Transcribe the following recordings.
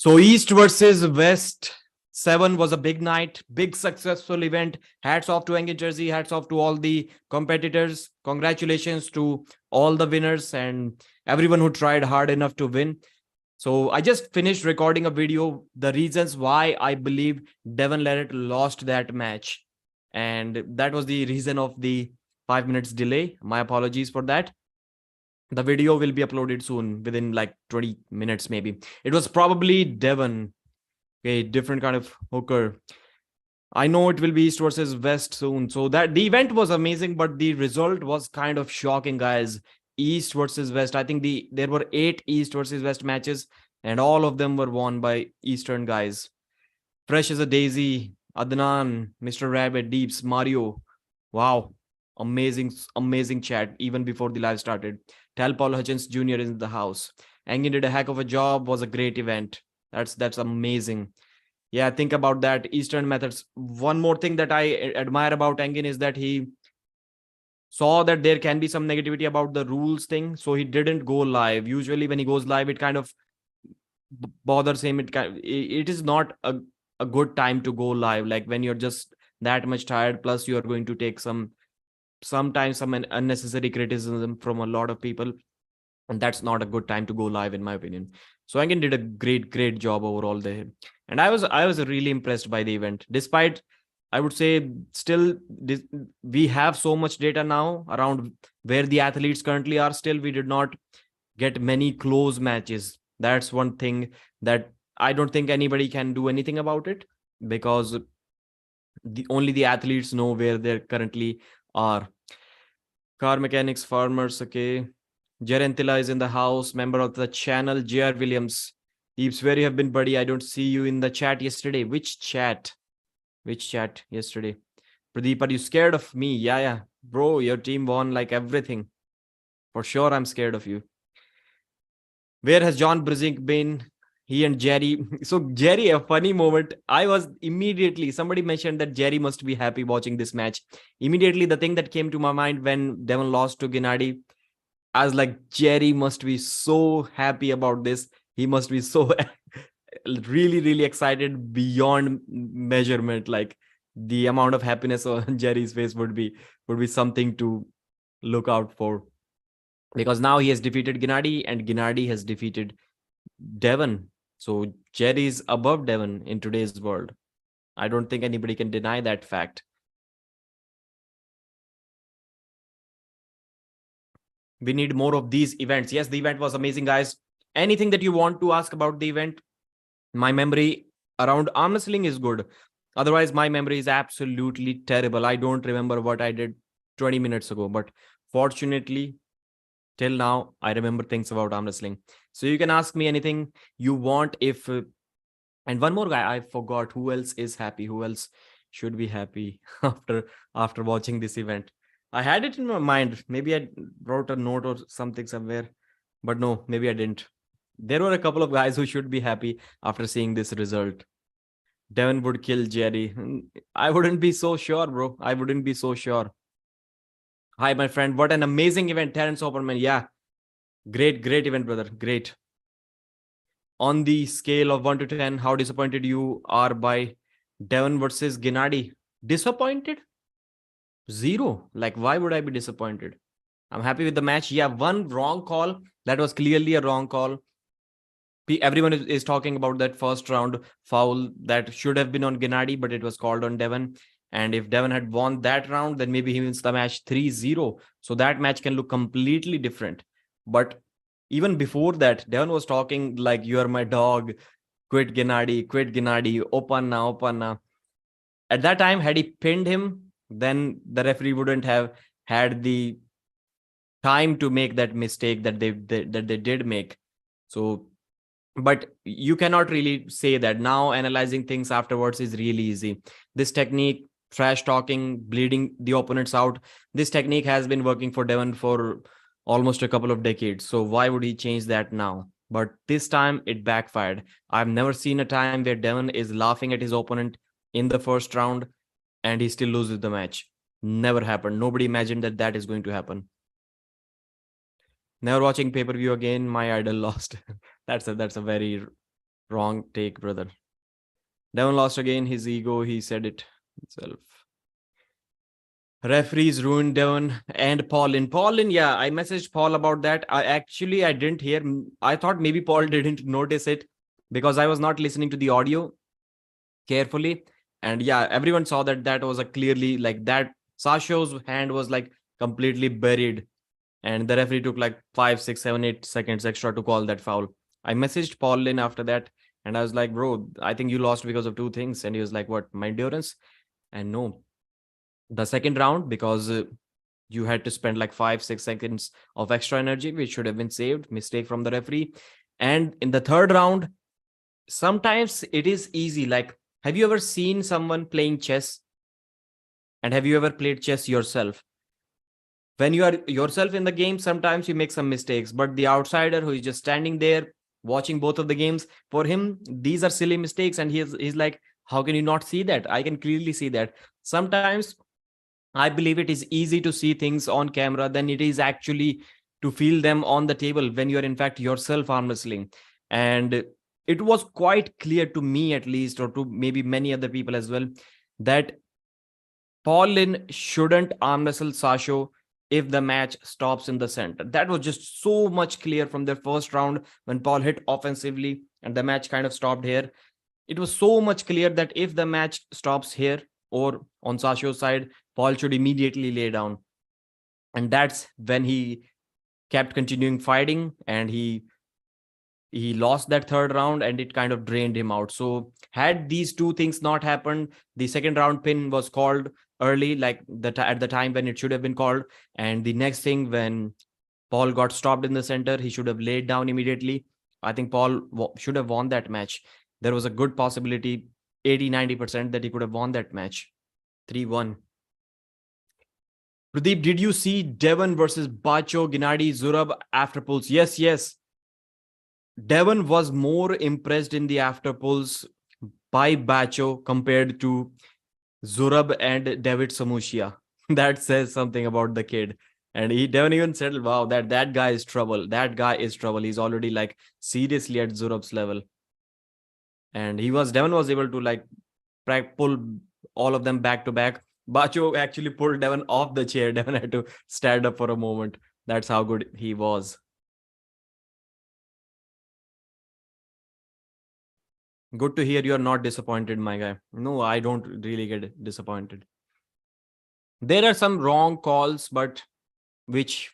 So East versus West 7 was a big night, big successful event. Hats off to Engin Jersey, hats off to all the competitors. Congratulations to all the winners and everyone who tried hard enough to win. So I just finished recording a video, the reasons why I believe Devon Larratt lost that match. And that was the reason of the 5 minutes delay. My apologies for that. The video will be uploaded soon, within like 20 minutes maybe. It was probably Devon, a different kind of hooker. I know it will be East versus West soon. So that the event was amazing, but the result was kind of shocking, guys. East versus West. I think there were 8 East versus West matches, and all of them were won by Eastern guys. Fresh as a daisy, Adnan, Mr. Rabbit, Deeps, Mario. Wow. Amazing chat even before the live started. Tal Paul Hutchins Jr. is in the house. Engin did a heck of a job. Was a great event. That's amazing. Yeah, think about that. Eastern methods. One more thing that I admire about Engin is that he saw that there can be some negativity about the rules thing, so he didn't go live. Usually when he goes live, it kind of bothers him. It is not a good time to go live, like when you're just that much tired, plus you are going to take sometimes some unnecessary criticism from a lot of people, and that's not a good time to go live, in my opinion. So Engin did a great job overall there, and I was really impressed by the event. Despite, I would say, still we have so much data now around where the athletes currently are. Still, we did not get many close matches. That's one thing that I don't think anybody can do anything about it, because only the athletes know where they currently are. Car mechanics, farmers, okay. Jerentila is in the house, member of the channel. JR Williams, Deeps, where you have been, buddy? I don't see you in the chat yesterday. Which chat? Which chat yesterday? Pradeep, are you scared of me? Yeah. Bro, your team won like everything. For sure, I'm scared of you. Where has John Brezink been? He and Jerry. So Jerry, a funny moment. I was immediately, somebody mentioned that Jerry must be happy watching this match. Immediately, the thing that came to my mind when Devon lost to Gennady, I was like, Jerry must be so happy about this. He must be so really excited beyond measurement. Like the amount of happiness on Jerry's face would be something to look out for. Because now he has defeated Gennady and Gennady has defeated Devon. So Jerry is above Devon in today's world. I don't think anybody can deny that fact. We need more of these events. Yes, the event was amazing, guys. Anything that you want to ask about the event? My memory around arm wrestling is good. Otherwise, my memory is absolutely terrible. I don't remember what I did 20 minutes ago. But fortunately, till now, I remember things about arm wrestling. So you can ask me anything you want. And one more guy, I forgot who else is happy. Who else should be happy after watching this event? I had it in my mind. Maybe I wrote a note or something somewhere, but no, maybe I didn't. There were a couple of guys who should be happy after seeing this result. Devon would kill Jerry. I wouldn't be so sure, bro. I wouldn't be so sure. Hi, my friend. What an amazing event, Terence Opperman. Yeah, great event, brother. Great. On the scale of 1 to 10, how disappointed you are by Devon versus Gennady? Disappointed? 0. Like, why would I be disappointed? I'm happy with the match. Yeah, one wrong call. That was clearly a wrong call. Everyone is talking about that first round foul that should have been on Gennady, but it was called on Devon. And if Devon had won that round, then maybe he wins the match 3-0. So that match can look completely different. But even before that, Devon was talking like, you are my dog. Quit Gennady. Open now. At that time, had he pinned him, then the referee wouldn't have had the time to make that mistake that they did make. So, but you cannot really say that. Now analyzing things afterwards is really easy. This technique, trash talking, bleeding the opponents out, this technique has been working for Devon for almost a couple of decades. So why would he change that now? But this time it backfired. I've never seen a time where Devon is laughing at his opponent in the first round and he still loses the match. Never happened. Nobody imagined that is going to happen. Never watching pay-per-view again. My idol lost. That's a very Wrong take, brother. Devon lost again. His ego, he said it himself. Referees ruined Devon and Paulin. Paulin, yeah, I messaged Paul about that. I didn't hear. I thought maybe Paul didn't notice it because I was not listening to the audio carefully. And yeah, everyone saw that that was a clearly like that. Sasho's hand was like completely buried, and the referee took like 5, 6, 7, 8 seconds extra to call that foul. I messaged Paul Linn after that, and I was like, bro, I think you lost because of two things. And he was like, what, my endurance? And no, the second round, because you had to spend like 5, 6 seconds of extra energy, which should have been saved, mistake from the referee. And in the third round, sometimes it is easy. Like, have you ever seen someone playing chess? And have you ever played chess yourself? When you are yourself in the game, sometimes you make some mistakes, but the outsider who is just standing there watching both of the games, for him, these are silly mistakes. And he's like, how can you not see that? I can clearly see that. Sometimes I believe it is easy to see things on camera than it is actually to feel them on the table when you're in fact yourself arm wrestling. And it was quite clear to me, at least, or to maybe many other people as well, that Paul Linn shouldn't arm wrestle Sasho if the match stops in the center. That was just so much clear from the first round when Paul hit offensively and the match kind of stopped here. It was so much clear that if the match stops here or on Sasho's side, Paul should immediately lay down. And that's when he kept continuing fighting, and he lost that third round, and it kind of drained him out. So had these two things not happened, the second round pin was called early, like at the time when it should have been called. And the next thing, when Paul got stopped in the center, he should have laid down immediately. I think Paul should have won that match. There was a good possibility, 80-90%, that he could have won that match. 3-1. Pradeep, did you see Devon versus Bacho, Gennady, Zurab after pulls? Yes. Devon was more impressed in the after pulls by Bacho compared to Zurab and Davit Samushia. That says something about the kid. And Devon even said, wow, that guy is trouble. That guy is trouble. He's already like seriously at Zurab's level. And Devon was able to like pull all of them back to back. Bacho actually pulled Devon off the chair. Devon had to stand up for a moment. That's how good he was. Good to hear you're not disappointed, my guy. No, I don't really get disappointed. There are some wrong calls, but which,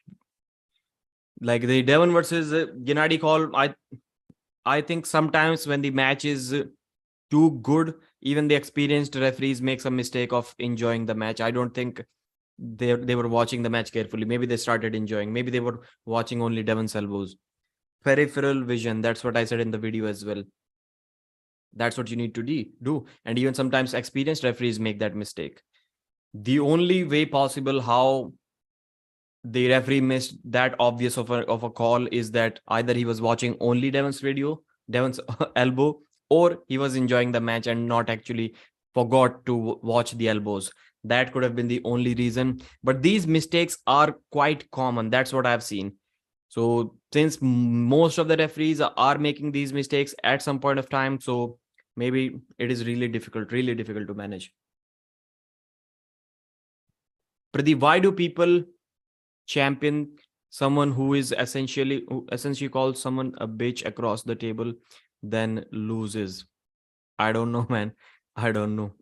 like the Devon versus Gennady call, I think sometimes when the match is too good, even the experienced referees make some mistake of enjoying the match. I don't think they were watching the match carefully. Maybe they started enjoying. Maybe they were watching only Devon's elbows. Peripheral vision. That's what I said in the video as well. That's what you need to do. And even sometimes experienced referees make that mistake. The only way possible how the referee missed that obvious of a call is that either he was watching only Devon's elbow, or he was enjoying the match and not actually forgot to watch the elbows. That could have been the only reason. But these mistakes are quite common. That's what I've seen. So since most of the referees are making these mistakes at some point of time, so maybe it is really difficult to manage. Pradeep, why do people champion someone who essentially calls someone a bitch across the table, then loses? I don't know, man. I don't know.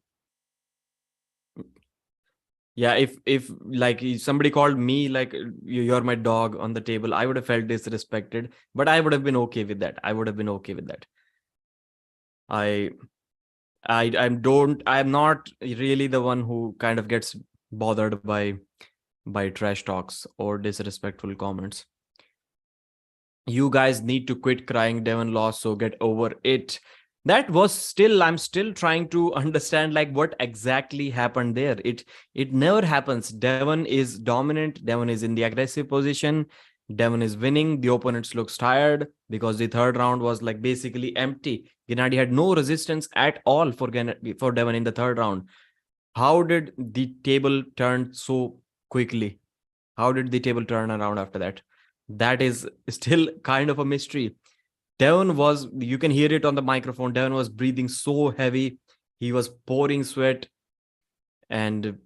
Yeah, if like somebody called me like you're my dog on the table, I would have felt disrespected, but I would have been okay with that. I'm not really the one who kind of gets bothered by trash talks or disrespectful comments. You guys need to quit crying Devon lost, so get over it. That was I'm still trying to understand like what exactly happened there. It never happens. Devon is dominant. Devon is in the aggressive position. Devon is winning. The opponents looks tired because the third round was like basically empty. Gennady had no resistance at all for Devon in the third round. How did the table turn so quickly? How did the table turn around after that? That is still kind of a mystery. Devon was, you can hear it on the microphone. Devon was breathing so heavy. He was pouring sweat. And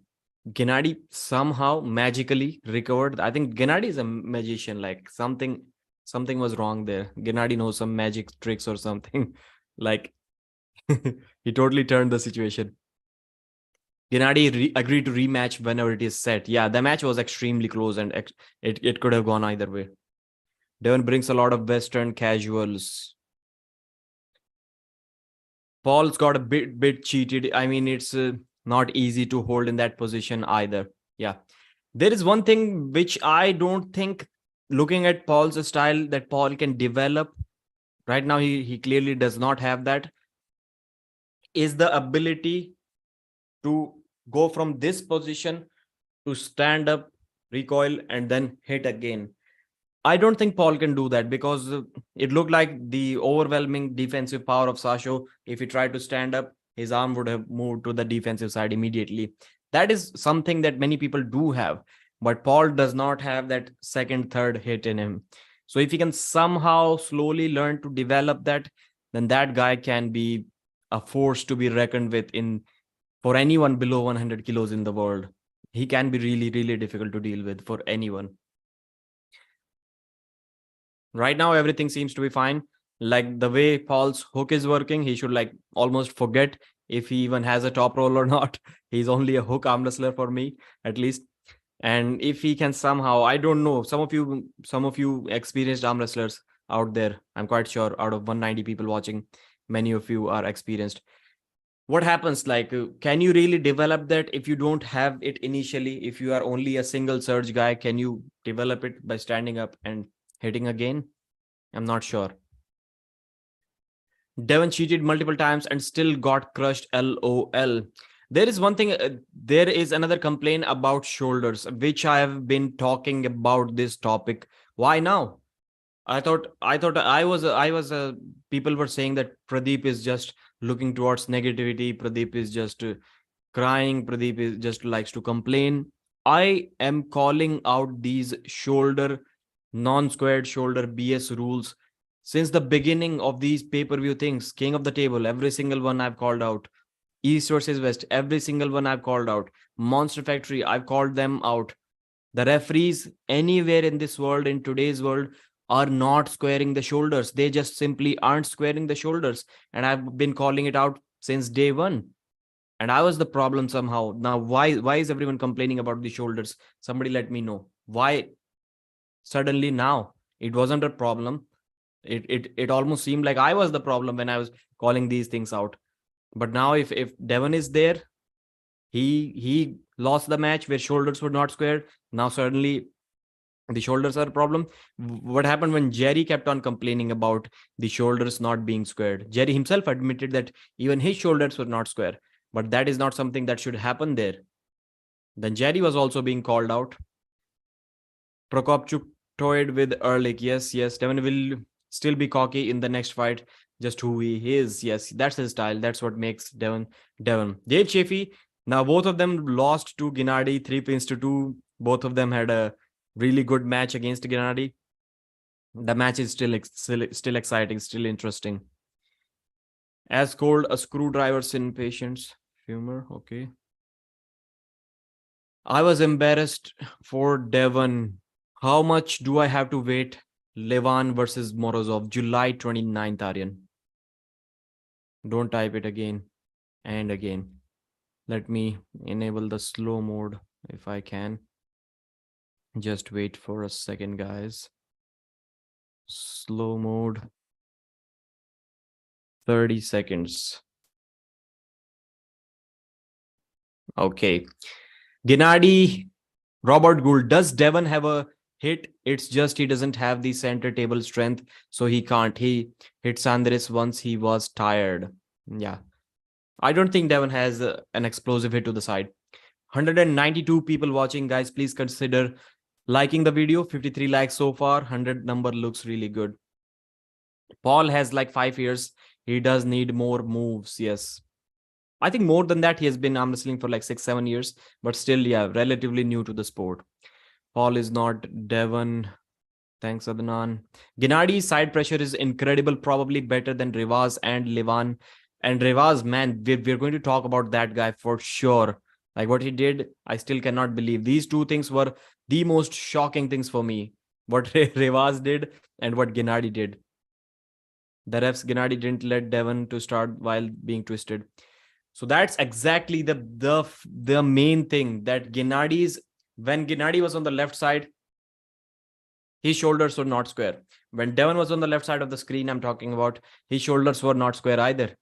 Gennady somehow magically recovered. I think Gennady is a magician. Like something was wrong there. Gennady knows some magic tricks or something. Like he totally turned the situation. Gennady agreed to rematch whenever it is set. Yeah, the match was extremely close and it could have gone either way. Devon brings a lot of Western casuals. Paul's got a bit cheated. I mean, it's not easy to hold in that position either. Yeah. There is one thing which I don't think, looking at Paul's style, that Paul can develop. Right now, he clearly does not have that. Is the ability to go from this position to stand up, recoil, and then hit again. I don't think Paul can do that because it looked like the overwhelming defensive power of Sasho. If he tried to stand up, his arm would have moved to the defensive side immediately. That is something that many people do have, but Paul does not have that second, third hit in him. So if he can somehow slowly learn to develop that, then that guy can be a force to be reckoned with in for anyone below 100 kilos in the world. He can be really, really difficult to deal with for anyone. Right now, everything seems to be fine. Like the way Paul's hook is working, he should like almost forget if he even has a top roll or not. He's only a hook arm wrestler for me, at least. And if he can somehow, I don't know, some of you experienced arm wrestlers out there, I'm quite sure out of 190 people watching, many of you are experienced. What happens, like can you really develop that if you don't have it initially? If you are only a single surge guy, can you develop it by standing up and hitting again? I'm not sure. Devon cheated multiple times and still got crushed. LOL. There is one thing, there is another complaint about shoulders, which I have been talking about this topic. Why now? I thought people were saying that Pradeep is just looking towards negativity. Pradeep is just crying. Pradeep is just likes to complain. I am calling out these shoulder, non-squared shoulder BS rules since the beginning of these pay-per-view things. King of the Table, every single one I've called out. East versus West, every single one I've called out. Monster Factory, I've called them out. The referees anywhere in this world, in today's world, are not squaring the shoulders. They just simply aren't squaring the shoulders. And I've been calling it out since day one. And I was the problem somehow. Now, why is everyone complaining about the shoulders? Somebody let me know. Why suddenly now? It wasn't a problem. It almost seemed like I was the problem when I was calling these things out. But now if Devon is there, he lost the match where shoulders were not squared. Now suddenly the shoulders are a problem. What happened when Jerry kept on complaining about the shoulders not being squared? Jerry himself admitted that even his shoulders were not square, but that is not something that should happen there. Then Jerry was also being called out. Procopciuc toyed with Erlich. Yes. Devon will still be cocky in the next fight. Just who he is. Yes, that's his style. That's what makes Devon. Dave Chaffee. Now both of them lost to Gennady 3-2. Both of them had a really good match against Gennady. The match is still exciting, still interesting. As cold a screwdriver's in patience. Humor, okay. I was embarrassed for Devon. How much do I have to wait? Levan versus Morozov, July 29th, Aryan. Don't type it again and again. Let me enable the slow mode if I can. Just wait for a second, guys. Slow mode. 30 seconds. Okay. Gennady, Robert Gould. Does Devon have a hit? It's just he doesn't have the center table strength, so he can't. He hit Sandris once he was tired. Yeah. I don't think Devon has an explosive hit to the side. 192 people watching, guys. Please consider liking the video. 53 likes so far. 100 number looks really good. Paul has like 5 years. He does need more moves. Yes. I think more than that, he has been arm wrestling for like 6-7 years, but still, yeah, relatively new to the sport. Paul is not Devon. Thanks, Adnan. Gennadi's side pressure is incredible, probably better than Revaz and Livan. And Revaz, man, we're going to talk about that guy for sure. Like what he did, I still cannot believe. These two things were the most shocking things for me. What Revaz did and what Gennady did. The refs, Gennady didn't let Devon to start while being twisted. So that's exactly the main thing that when Gennady was on the left side, his shoulders were not square. When Devon was on the left side of the screen, I'm talking about, his shoulders were not square either.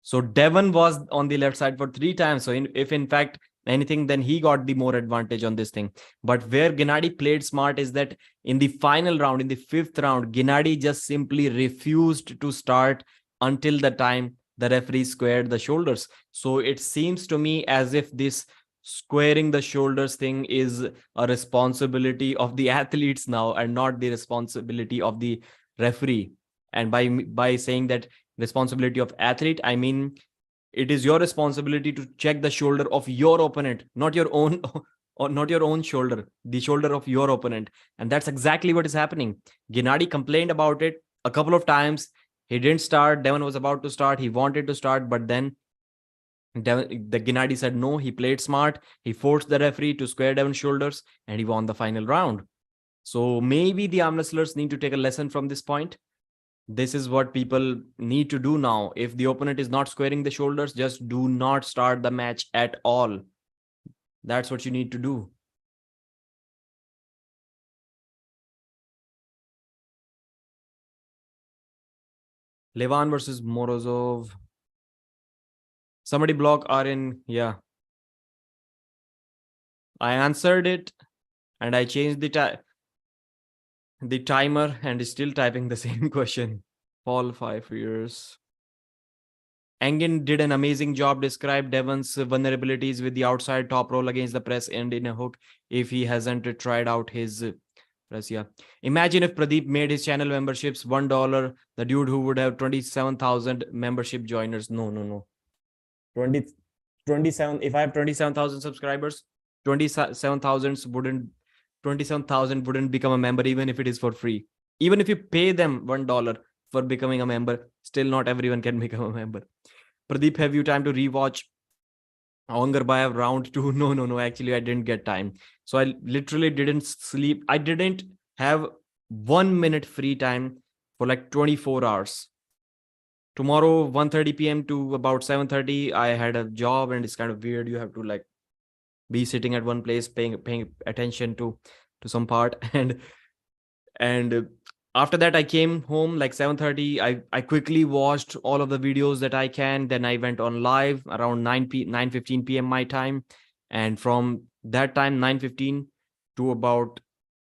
So Devon was on the left side for 3 times. So if in fact anything, then he got the more advantage on this thing. But where Gennady played smart is that in the final round, in the 5th round, Gennady just simply refused to start until the time the referee squared the shoulders. So it seems to me as if this squaring the shoulders thing is a responsibility of the athletes now and not the responsibility of the referee. And by saying that responsibility of athlete, I mean it is your responsibility to check the shoulder of your opponent, not your own or not your own shoulder, the shoulder of your opponent. And that's exactly what is happening. Gennady complained about it a couple of times. He didn't start. Devon was about to start. He wanted to start, but then the Gennady said no. He played smart. He forced the referee to square Devon's shoulders, and he won the final round. So maybe the arm wrestlers need to take a lesson from this point. This is what people need to do now. If the opponent is not squaring the shoulders, just do not start the match at all. That's what you need to do. Levan versus Morozov. Somebody block Arin. Yeah. I answered it and I changed the timer and is still typing the same question. Paul 5 years. Engin did an amazing job, describe Devon's vulnerabilities with the outside top roll against the press end in a hook if he hasn't tried out his press. Yeah. Imagine if Pradeep made his channel memberships $1, the dude who would have 27,000 membership joiners. No. 20, 27. If I have 27,000 subscribers, 27,000 wouldn't become a member even if it is for free. Even if you pay them $1 for becoming a member, still not everyone can become a member. Pradeep, have you time to rewatch Aurangzeb round 2? No. Actually, I didn't get time. So I literally didn't sleep. I didn't have 1 minute free time for like 24 hours. Tomorrow, 1:30 p.m. to about 7:30, I had a job and it's kind of weird. You have to like be sitting at one place, paying attention to some part. And after that, I came home like 7:30. I quickly watched all of the videos that I can. Then I went on live around 9:15 p.m. my time. And from that time, 9:15 to about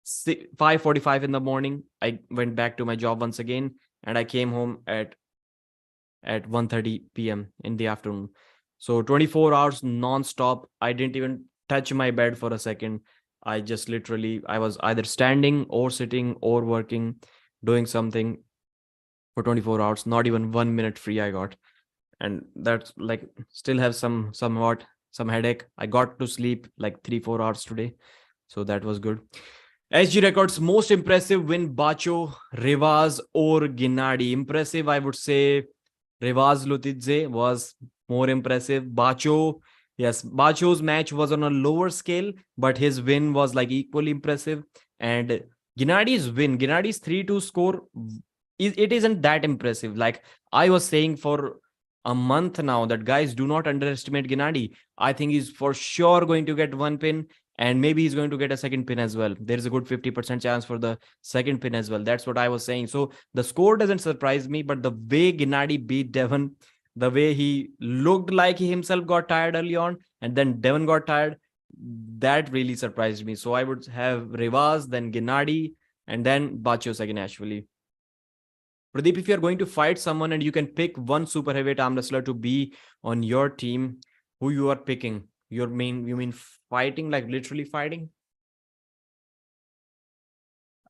5:45 in the morning, I went back to my job once again. And I came home at 1:30 p.m. in the afternoon. So 24 hours non-stop. I didn't even touch my bed for a second. I just literally, I was either standing or sitting or working, doing something for 24 hours. Not even 1 minute free I got. And that's like, still have some headache. I got to sleep like 3-4 hours today. So that was good. SG Records most impressive win, Bacho, Revaz or Gennady. Impressive, I would say Revaz Lutidze was more impressive. Bacho, yes, Bacho's match was on a lower scale, but his win was like equally impressive. And Gennady's 3-2 score, it isn't that impressive. Like I was saying for a month now that guys, do not underestimate Gennady. I think he's for sure going to get one pin. And maybe he's going to get a second pin as well. There's a good 50% chance for the second pin as well. That's what I was saying. So the score doesn't surprise me, but the way Gennady beat Devon, the way he looked like he himself got tired early on, and then Devon got tired, that really surprised me. So I would have Revaz, then Gennady, and then Bacho Saginashvili. Pradeep, if you're going to fight someone and you can pick one super heavyweight arm wrestler to be on your team, who you are picking? You mean fighting, like literally fighting?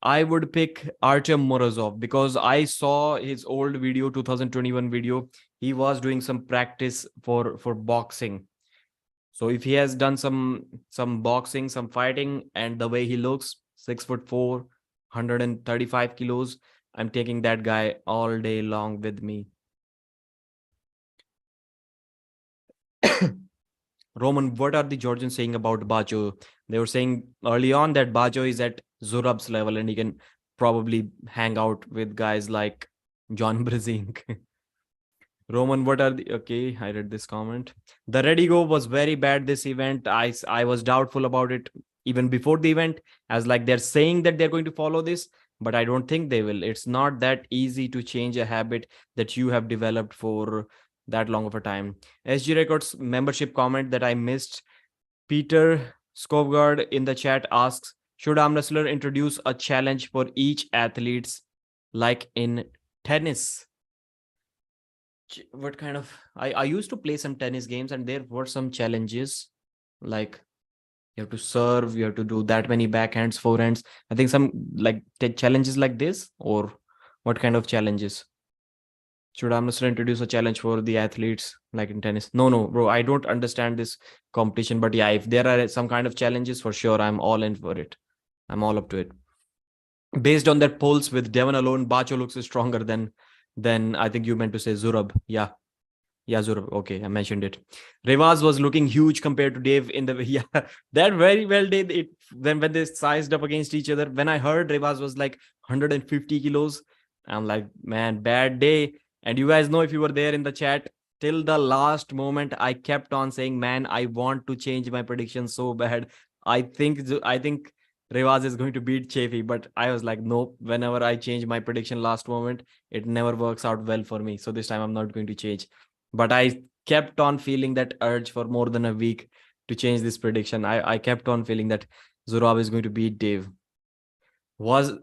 I would pick Artem Morozov because I saw his old video, 2021 video. He was doing some practice for boxing. So if he has done some boxing, some fighting, and the way he looks, 6'4", 135 kilos. I'm taking that guy all day long with me. Roman, what are the Georgians saying about Bacho? They were saying early on that Bacho is at Zurab's level and he can probably hang out with guys like John Brezink. Roman, what are the okay? I read this comment. The ready go was very bad this event. I was doubtful about it even before the event, as like they're saying that they're going to follow this, but I don't think they will. It's not that easy to change a habit that you have developed for that long of a time. SG Records membership comment that I missed. Peter Skovgard in the chat asks, should arm wrestler introduce a challenge for each athletes like in tennis? What kind of I used to play some tennis games and there were some challenges like you have to serve, you have to do that many backhands, forehands. I think some like challenges like this, or what kind of challenges? Should I must introduce a challenge for the athletes like in tennis? No, bro, I don't understand this competition. But yeah, if there are some kind of challenges, for sure, I'm all in for it. I'm all up to it. Based on that polls with Devon alone, Bacho looks stronger than I think you meant to say Zurab. Yeah, Zurab. Okay, I mentioned it. Revaz was looking huge compared to Dave in the yeah. That very well did it when they sized up against each other. When I heard Revaz was like 150 kilos, I'm like, man, bad day. And you guys know, if you were there in the chat till the last moment, I kept on saying, man, I want to change my prediction so bad. I think Revaz is going to beat Chaffee, but I was like, nope. Whenever I change my prediction last moment, it never works out well for me. So this time I'm not going to change. But I kept on feeling that urge for more than a week to change this prediction. I kept on feeling that Zurab is going to beat Dave. Was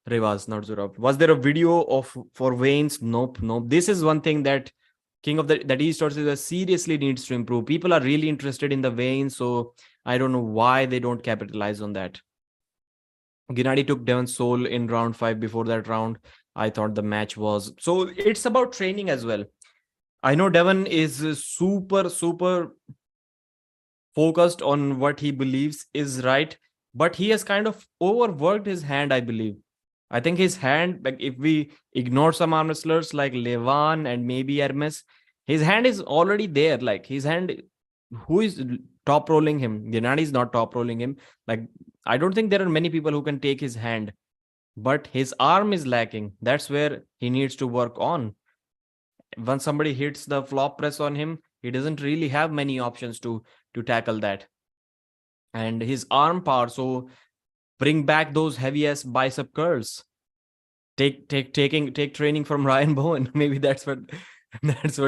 Revaz, not Zurab. Was there a video of for Veins? Nope. This is one thing that King of that esports seriously needs to improve. People are really interested in the Veins, so I don't know why they don't capitalize on that. Gennady took Devon's soul in round 5. Before that round, I thought the match was so. It's about training as well. I know Devon is super focused on what he believes is right, but he has kind of overworked his hand, I believe. I think his hand, like if we ignore some arm wrestlers like Levan and maybe Hermes, his hand is already there. Like his hand, who is top rolling him? Gennady is not top rolling him. Like I don't think there are many people who can take his hand, but his arm is lacking. That's where he needs to work on. Once somebody hits the flop press on him, he doesn't really have many options to tackle that. And his arm power, so bring back those heavy ass bicep curls. Take training from Ryan Bowen. Maybe that's what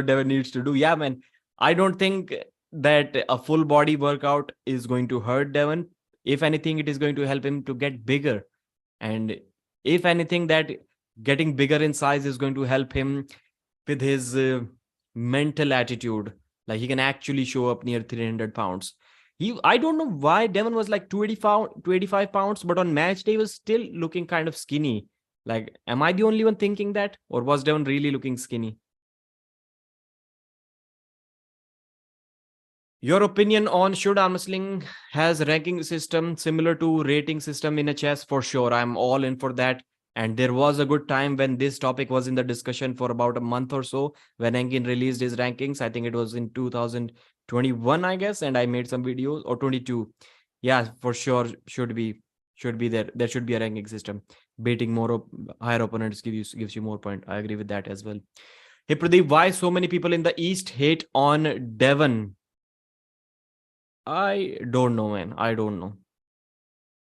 Devon needs to do. Yeah, man. I don't think that a full body workout is going to hurt Devon. If anything, it is going to help him to get bigger. And if anything, that getting bigger in size is going to help him with his mental attitude. Like he can actually show up near 300 pounds. I don't know why Devon was like 285 pounds, but on match day was still looking kind of skinny. Like, am I the only one thinking that? Or was Devon really looking skinny? Your opinion on should arm wrestling has ranking system similar to rating system in a chess? For sure, I'm all in for that. And there was a good time when this topic was in the discussion for about a month or so when Engin released his rankings. I think it was in 2021, I guess, and I made some videos, or 22. Yeah, for sure, should be there. There should be a ranking system. Beating more higher opponents gives you more point. I agree with that as well. Hey Pradeep, why so many people in the East hate on Devon? I don't know, man. I don't know.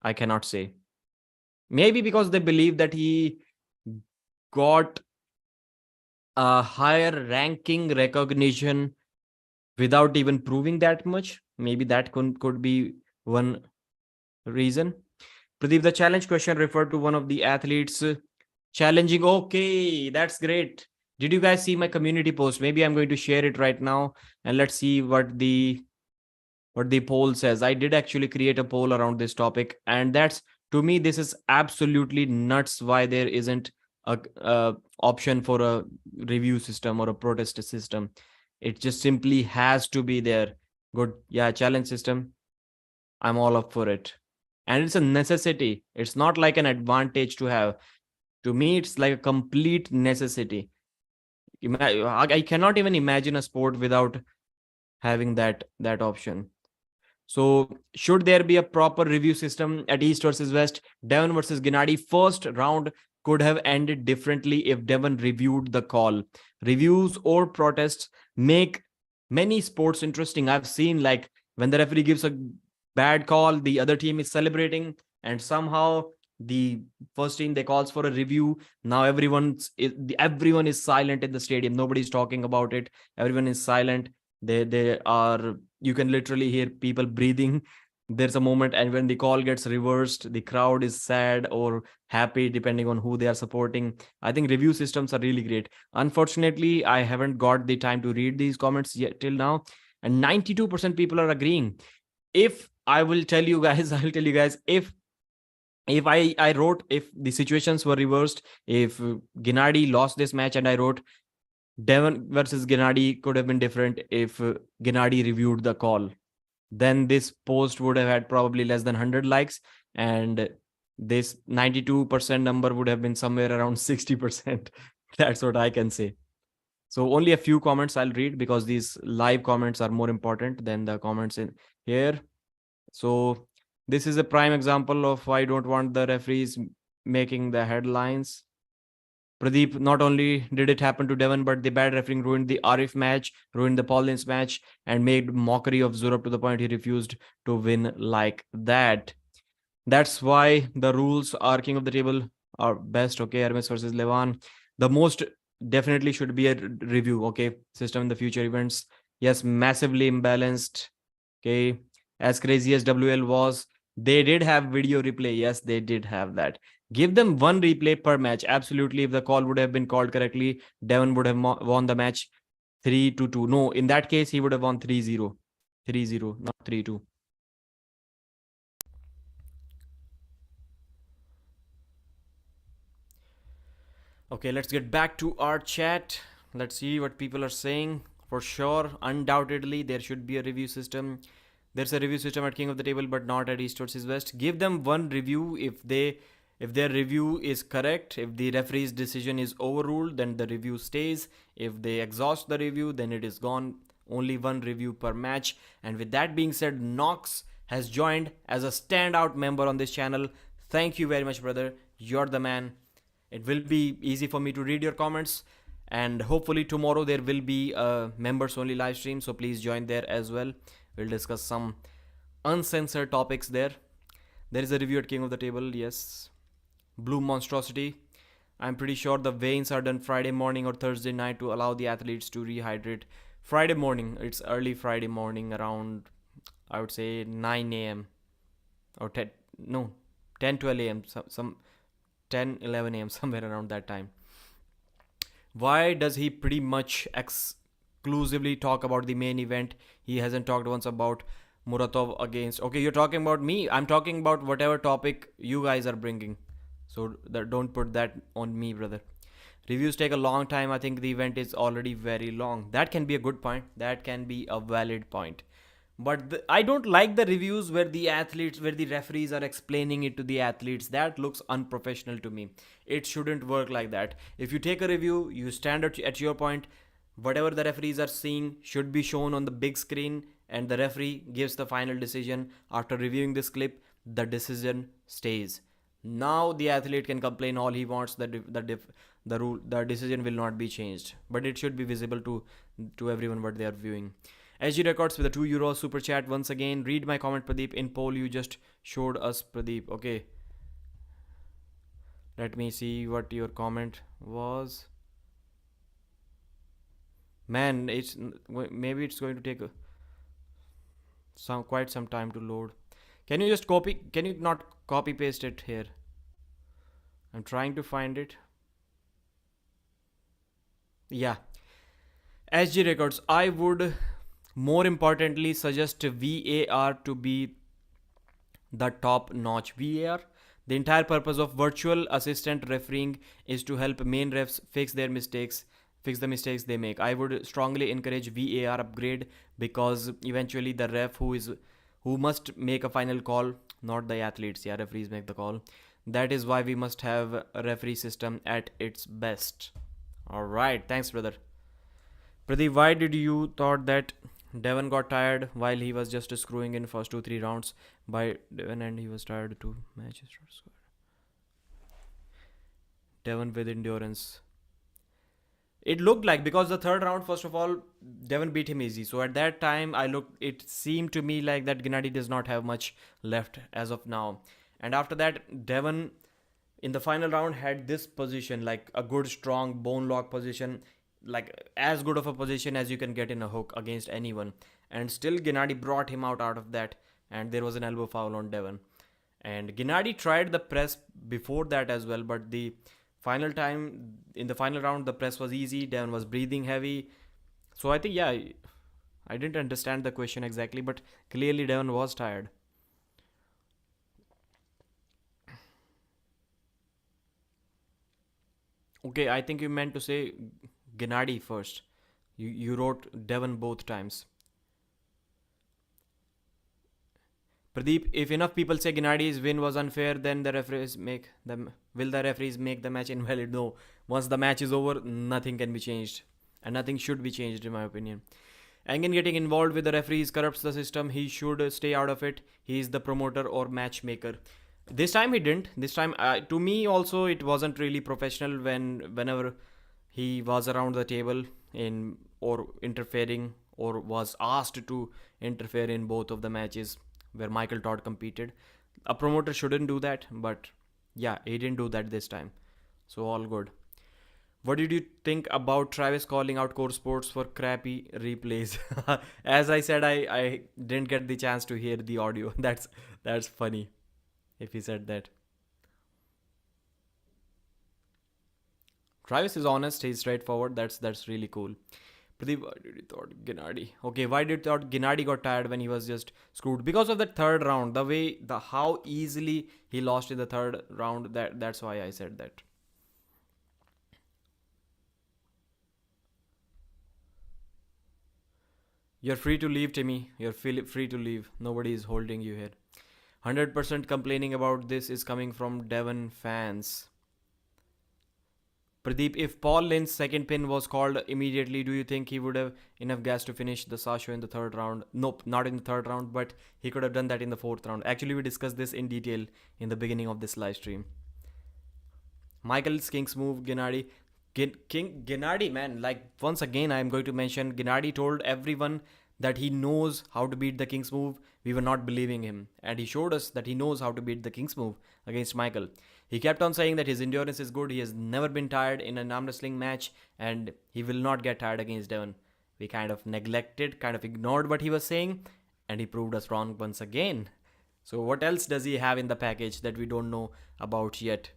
I cannot say. Maybe because they believe that he got a higher ranking recognition without even proving that much. Maybe that could be one reason. Pradeep, the challenge question referred to one of the athletes challenging. Okay, that's great. Did you guys see my community post? Maybe I'm going to share it right now and let's see what the poll says. I did actually create a poll around this topic, and that's, to me, this is absolutely nuts why there isn't a option for a review system or a protest system. It just simply has to be there. Good. Yeah, challenge system. I'm all up for it. And it's a necessity. It's not like an advantage to have. To me, it's like a complete necessity. I cannot even imagine a sport without having that option. So should there be a proper review system at East versus West? Devon versus Gennady first round could have ended differently if Devon reviewed the call. Reviews or protests make many sports interesting. I've seen, like, when the referee gives a bad call, the other team is celebrating, and somehow the first team, they calls for a review. Now everyone is silent in the stadium. Nobody's talking about it. Everyone is silent. They are, you can literally hear people breathing. There's a moment, and when the call gets reversed, the crowd is sad or happy depending on who they are supporting. I think review systems are really great. Unfortunately, I haven't got the time to read these comments yet till now, and 92% people are agreeing. If I will tell you guys, I will tell you guys, if I wrote, if the situations were reversed, if Gennady lost this match and I wrote Devon versus Gennady could have been different if Gennady reviewed the call, then this post would have had probably less than 100 likes, and this 92% number would have been somewhere around 60%. That's what I can say. So only a few comments I'll read, because these live comments are more important than the comments in here. So this is a prime example of why I don't want the referees making the headlines. Pradeep, not only did it happen to Devon, but the bad refereeing ruined the Arif match, ruined the Paulins match, and made mockery of Zurab to the point he refused to win like that. That's why the rules are king of the table are best. Okay, Hermes versus Levan. The most definitely should be a review. Okay, system in the future events. Yes, massively imbalanced. Okay, as crazy as WL was, they did have video replay. Yes, they did have that. Give them one replay per match. Absolutely. If the call would have been called correctly, Devon would have won the match 3-2. No, in that case, he would have won 3-0. 3-0, not 3-2. Okay, let's get back to our chat. Let's see what people are saying. For sure, undoubtedly, there should be a review system. There's a review system at King of the Table, but not at East versus West. Give them one review. If their review is correct, if the referee's decision is overruled, then the review stays. If they exhaust the review, then it is gone. Only one review per match. And with that being said, Nox has joined as a standout member on this channel. Thank you very much, brother. You're the man. It will be easy for me to read your comments, and hopefully tomorrow there will be a members only live stream, so please join there as well. We'll discuss some uncensored topics there. There is a review at King of the Table. Yes. Blue Monstrosity. I'm pretty sure the veins are done Friday morning or Thursday night to allow the athletes to rehydrate. Friday morning. It's early Friday morning, around, I would say, 9 a.m. or 10 12 a.m. some 10 11 a.m. somewhere around that time. Why does he pretty much exclusively talk about the main event? He hasn't talked once about Muratov against... Okay, you're talking about me. I'm talking about whatever topic you guys are bringing. So don't put that on me, brother. Reviews take a long time. I think the event is already very long. That can be a good point. That can be a valid point. But I don't like the reviews where the referees are explaining it to the athletes. That looks unprofessional to me. It shouldn't work like that. If you take a review, you stand at your point. Whatever the referees are seeing should be shown on the big screen, and the referee gives the final decision. After reviewing this clip, the decision stays. Now the athlete can complain all he wants. The decision will not be changed, but it should be visible to everyone what they are viewing. SG Records with a €2 super chat once again. Read my comment, Pradeep. In poll you just showed us, Pradeep. Okay. Let me see what your comment was. Man, maybe it's going to take quite some time to load. Can you not copy paste it here? I'm trying to find it. Yeah. SG Records, I would more importantly suggest VAR to be the top notch. VAR, the entire purpose of virtual assistant refereeing is to help main refs fix the mistakes they make. I would strongly encourage VAR upgrade, because eventually the ref who who must make a final call, not the athletes. Yeah, referees make the call. That is why we must have a referee system at its best. All right, thanks, brother. Pradeep, why did you thought that Devon got tired while he was just screwing in first 2-3 rounds by Devon and he was tired 2 matches? Devon with endurance. It looked like, because the third round, first of all, Devon beat him easy. So at that time, it seemed to me like that Gennady does not have much left as of now. And after that, Devon in the final round had this position, like a good, strong bone lock position, like as good of a position as you can get in a hook against anyone. And still, Gennady brought him out of that, and there was an elbow foul on Devon. And Gennady tried the press before that as well, but in the final round, the press was easy. Devon was breathing heavy. So I think, yeah, I didn't understand the question exactly, but clearly Devon was tired. Okay, I think you meant to say Gennady first. You wrote Devon both times. Pradeep, if enough people say Gennady's win was unfair, then will the referees make the match invalid? No. Once the match is over, nothing can be changed. And nothing should be changed, in my opinion. Engen getting involved with the referees corrupts the system. He should stay out of it. He is the promoter or matchmaker. This time he didn't. This time, to me also, it wasn't really professional whenever he was around the table or interfering or was asked to interfere in both of the matches where Michael Todd competed. A promoter shouldn't do that, but yeah, he didn't do that this time. So all good. What did you think about Travis calling out Core Sports for crappy replays? As I said, I didn't get the chance to hear the audio. That's funny if he said that. Travis is honest. He's straightforward. That's really cool. Pradeep, why did you thought Gennady? Okay, why did you thought Gennady got tired when he was just screwed? Because of the third round, how easily he lost in the third round. That's why I said that. You're free to leave, Timmy. You're free to leave. Nobody is holding you here. 100% complaining about this is coming from Devon fans. Pradeep, if Paul Linn's second pin was called immediately, do you think he would have enough gas to finish the Sasho in the third round? Nope, not in the third round, but he could have done that in the fourth round. Actually, we discussed this in detail in the beginning of this live stream. Michael's King's move, Gennady. Gennady, man, like once again, I am going to mention Gennady told everyone that he knows how to beat the King's move. We were not believing him, and he showed us that he knows how to beat the King's move against Michael. He kept on saying that his endurance is good. He has never been tired in an arm wrestling match, and he will not get tired against Devon. We kind of neglected, kind of ignored what he was saying, and he proved us wrong once again. So what else does he have in the package that we don't know about yet?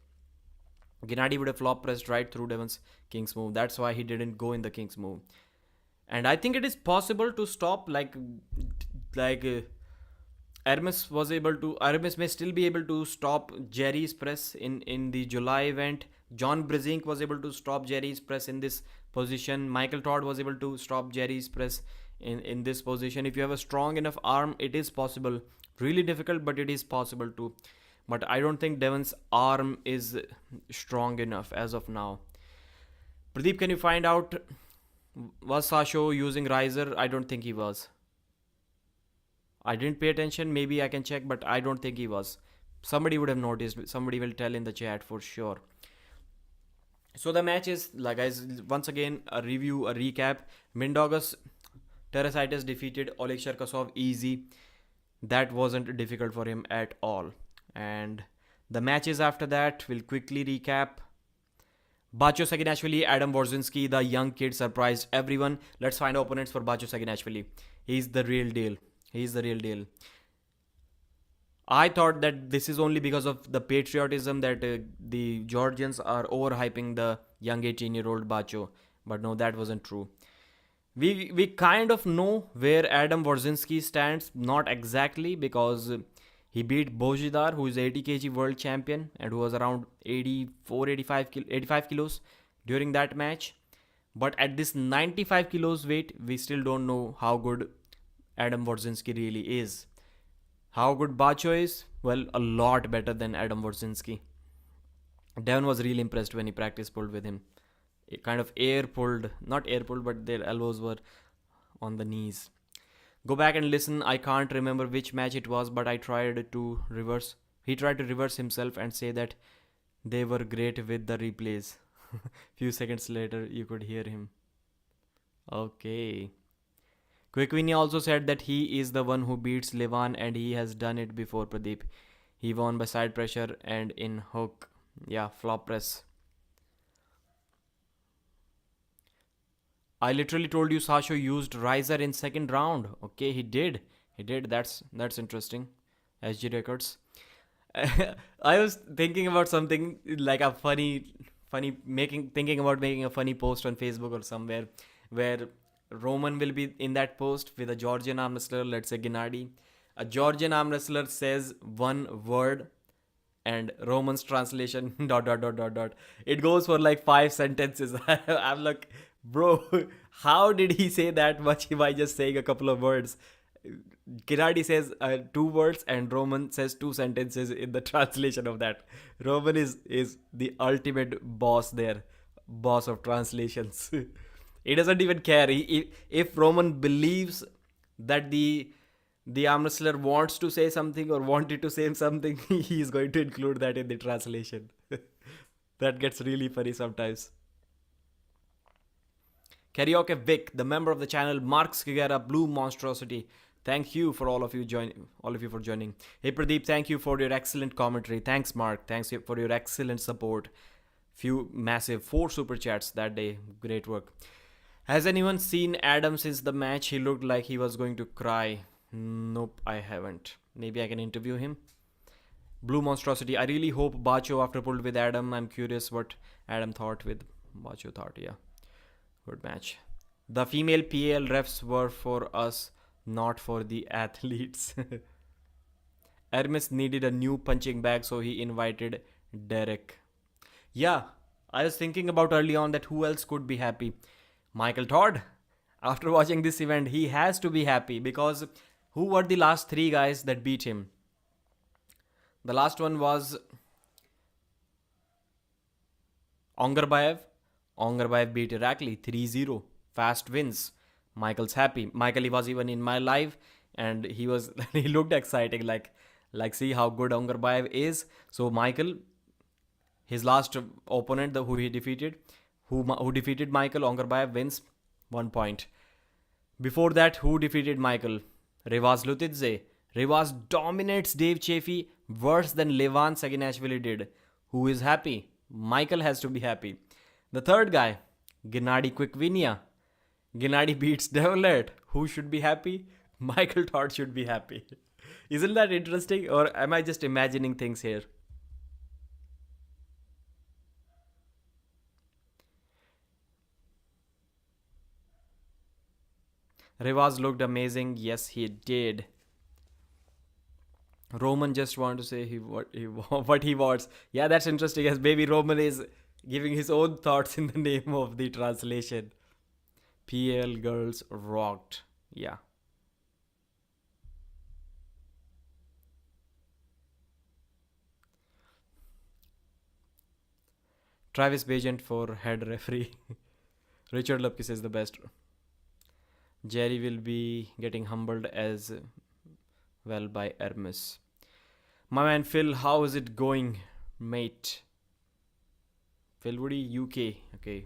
Gennady would have flop pressed right through Devon's King's move. That's why he didn't go in the King's move. And I think it is possible to stop Hermes may still be able to stop Jerry's press in the July event. John Brezink was able to stop Jerry's press in this position. Michael Todd was able to stop Jerry's press in this position. If you have a strong enough arm, it is possible. Really difficult, but it is possible too. But I don't think Devon's arm is strong enough as of now. Pradeep, can you find out, was Sasho using riser? I don't think he was. I didn't pay attention. Maybe I can check, but I don't think he was. Somebody would have noticed. Somebody will tell in the chat for sure. So the match is, like, guys, once again, a review, a recap. Mindaugas, Tarasaitis defeated Oleg Cherkasov easy. That wasn't difficult for him at all. And the matches after that, we'll quickly recap. Bacho Saginashvili, Adam Wawrzynski, the young kid surprised everyone. Let's find opponents for Bacho Saginashvili. He's the real deal. I thought that this is only because of the patriotism that the Georgians are overhyping the young 18-year-old Bacho. But no, that wasn't true. We kind of know where Adam Wawrzynski stands. Not exactly, because he beat Bojidar, who is 80 kg world champion and who was around 85 kilos during that match. But at this 95 kilos weight, we still don't know how good Adam Wawrzynski really is. How good Bacho is? Well, a lot better than Adam Wawrzynski. Devon was really impressed when he practice pulled with him. It kind of air pulled, not air pulled, but their elbows were on the knees. Go back and listen. I can't remember which match it was, but I tried to reverse. He tried to reverse himself and say that they were great with the replays. Few seconds later, you could hear him. Okay. Quickwinia also said that he is the one who beats Levan and he has done it before, Pradeep. He won by side pressure and in hook. Yeah, flop press. I literally told you Sasho used riser in second round. Okay, he did. He did. That's interesting. SG records. I was thinking about something like a thinking about making a funny post on Facebook or somewhere where Roman will be in that post with a Georgian arm wrestler, let's say Gennady. A Georgian arm wrestler says one word and Roman's translation dot dot dot dot dot. It goes for like 5 sentences. I'm like, bro, how did he say that much by just saying a couple of words? Gennady says 2 words and Roman says 2 sentences in the translation of that. Roman is the ultimate boss there, boss of translations. He doesn't even care. If Roman believes that the arm wrestler wants to say something or wanted to say something, he is going to include that in the translation. That gets really funny sometimes. Karaoke Vic, the member of the channel, Marks Kigera, Blue Monstrosity. Thank you for all of you for joining. Hey Pradeep, thank you for your excellent commentary. Thanks Mark. Thanks for your excellent support. Few massive 4 super chats that day. Great work. Has anyone seen Adam since the match? He looked like he was going to cry. Nope, I haven't. Maybe I can interview him. Blue Monstrosity. I really hope Bacho after pulled with Adam. I'm curious what Adam thought with Bacho thought. Yeah. Good match. The female PAL refs were for us, not for the athletes. Hermes needed a new punching bag, so he invited Derek. Yeah, I was thinking about early on that who else could be happy. Michael Todd. After watching this event, he has to be happy because who were the last 3 guys that beat him? The last one was Ongarbayev. Ongarbayev beat Irakli 3-0. Fast wins. Michael's happy. Michael, he was even in my live and he looked exciting like see how good Ongarbayev is. So Michael, his last opponent who he defeated, who defeated Michael, Ongarbayev wins 1 point. Before that, who defeated Michael? Revaz Lutidze. Revaz dominates Dave Chaffee worse than Levan Saginashvili did. Who is happy? Michael has to be happy. The third guy, Gennady Quickvinia. Gennady beats Devlet. Who should be happy? Michael Todd should be happy. Isn't that interesting? Or am I just imagining things here? Revaz looked amazing. Yes, he did. Roman just wanted to say what he wants. Yeah, that's interesting as baby Roman is giving his own thoughts in the name of the translation. PL girls rocked. Yeah. Travis Vigeant for head referee. Richard Lupkis is the best. Jerry will be getting humbled as well by Hermes. My man Phil, how is it going, mate? Phil Woody, UK. Okay.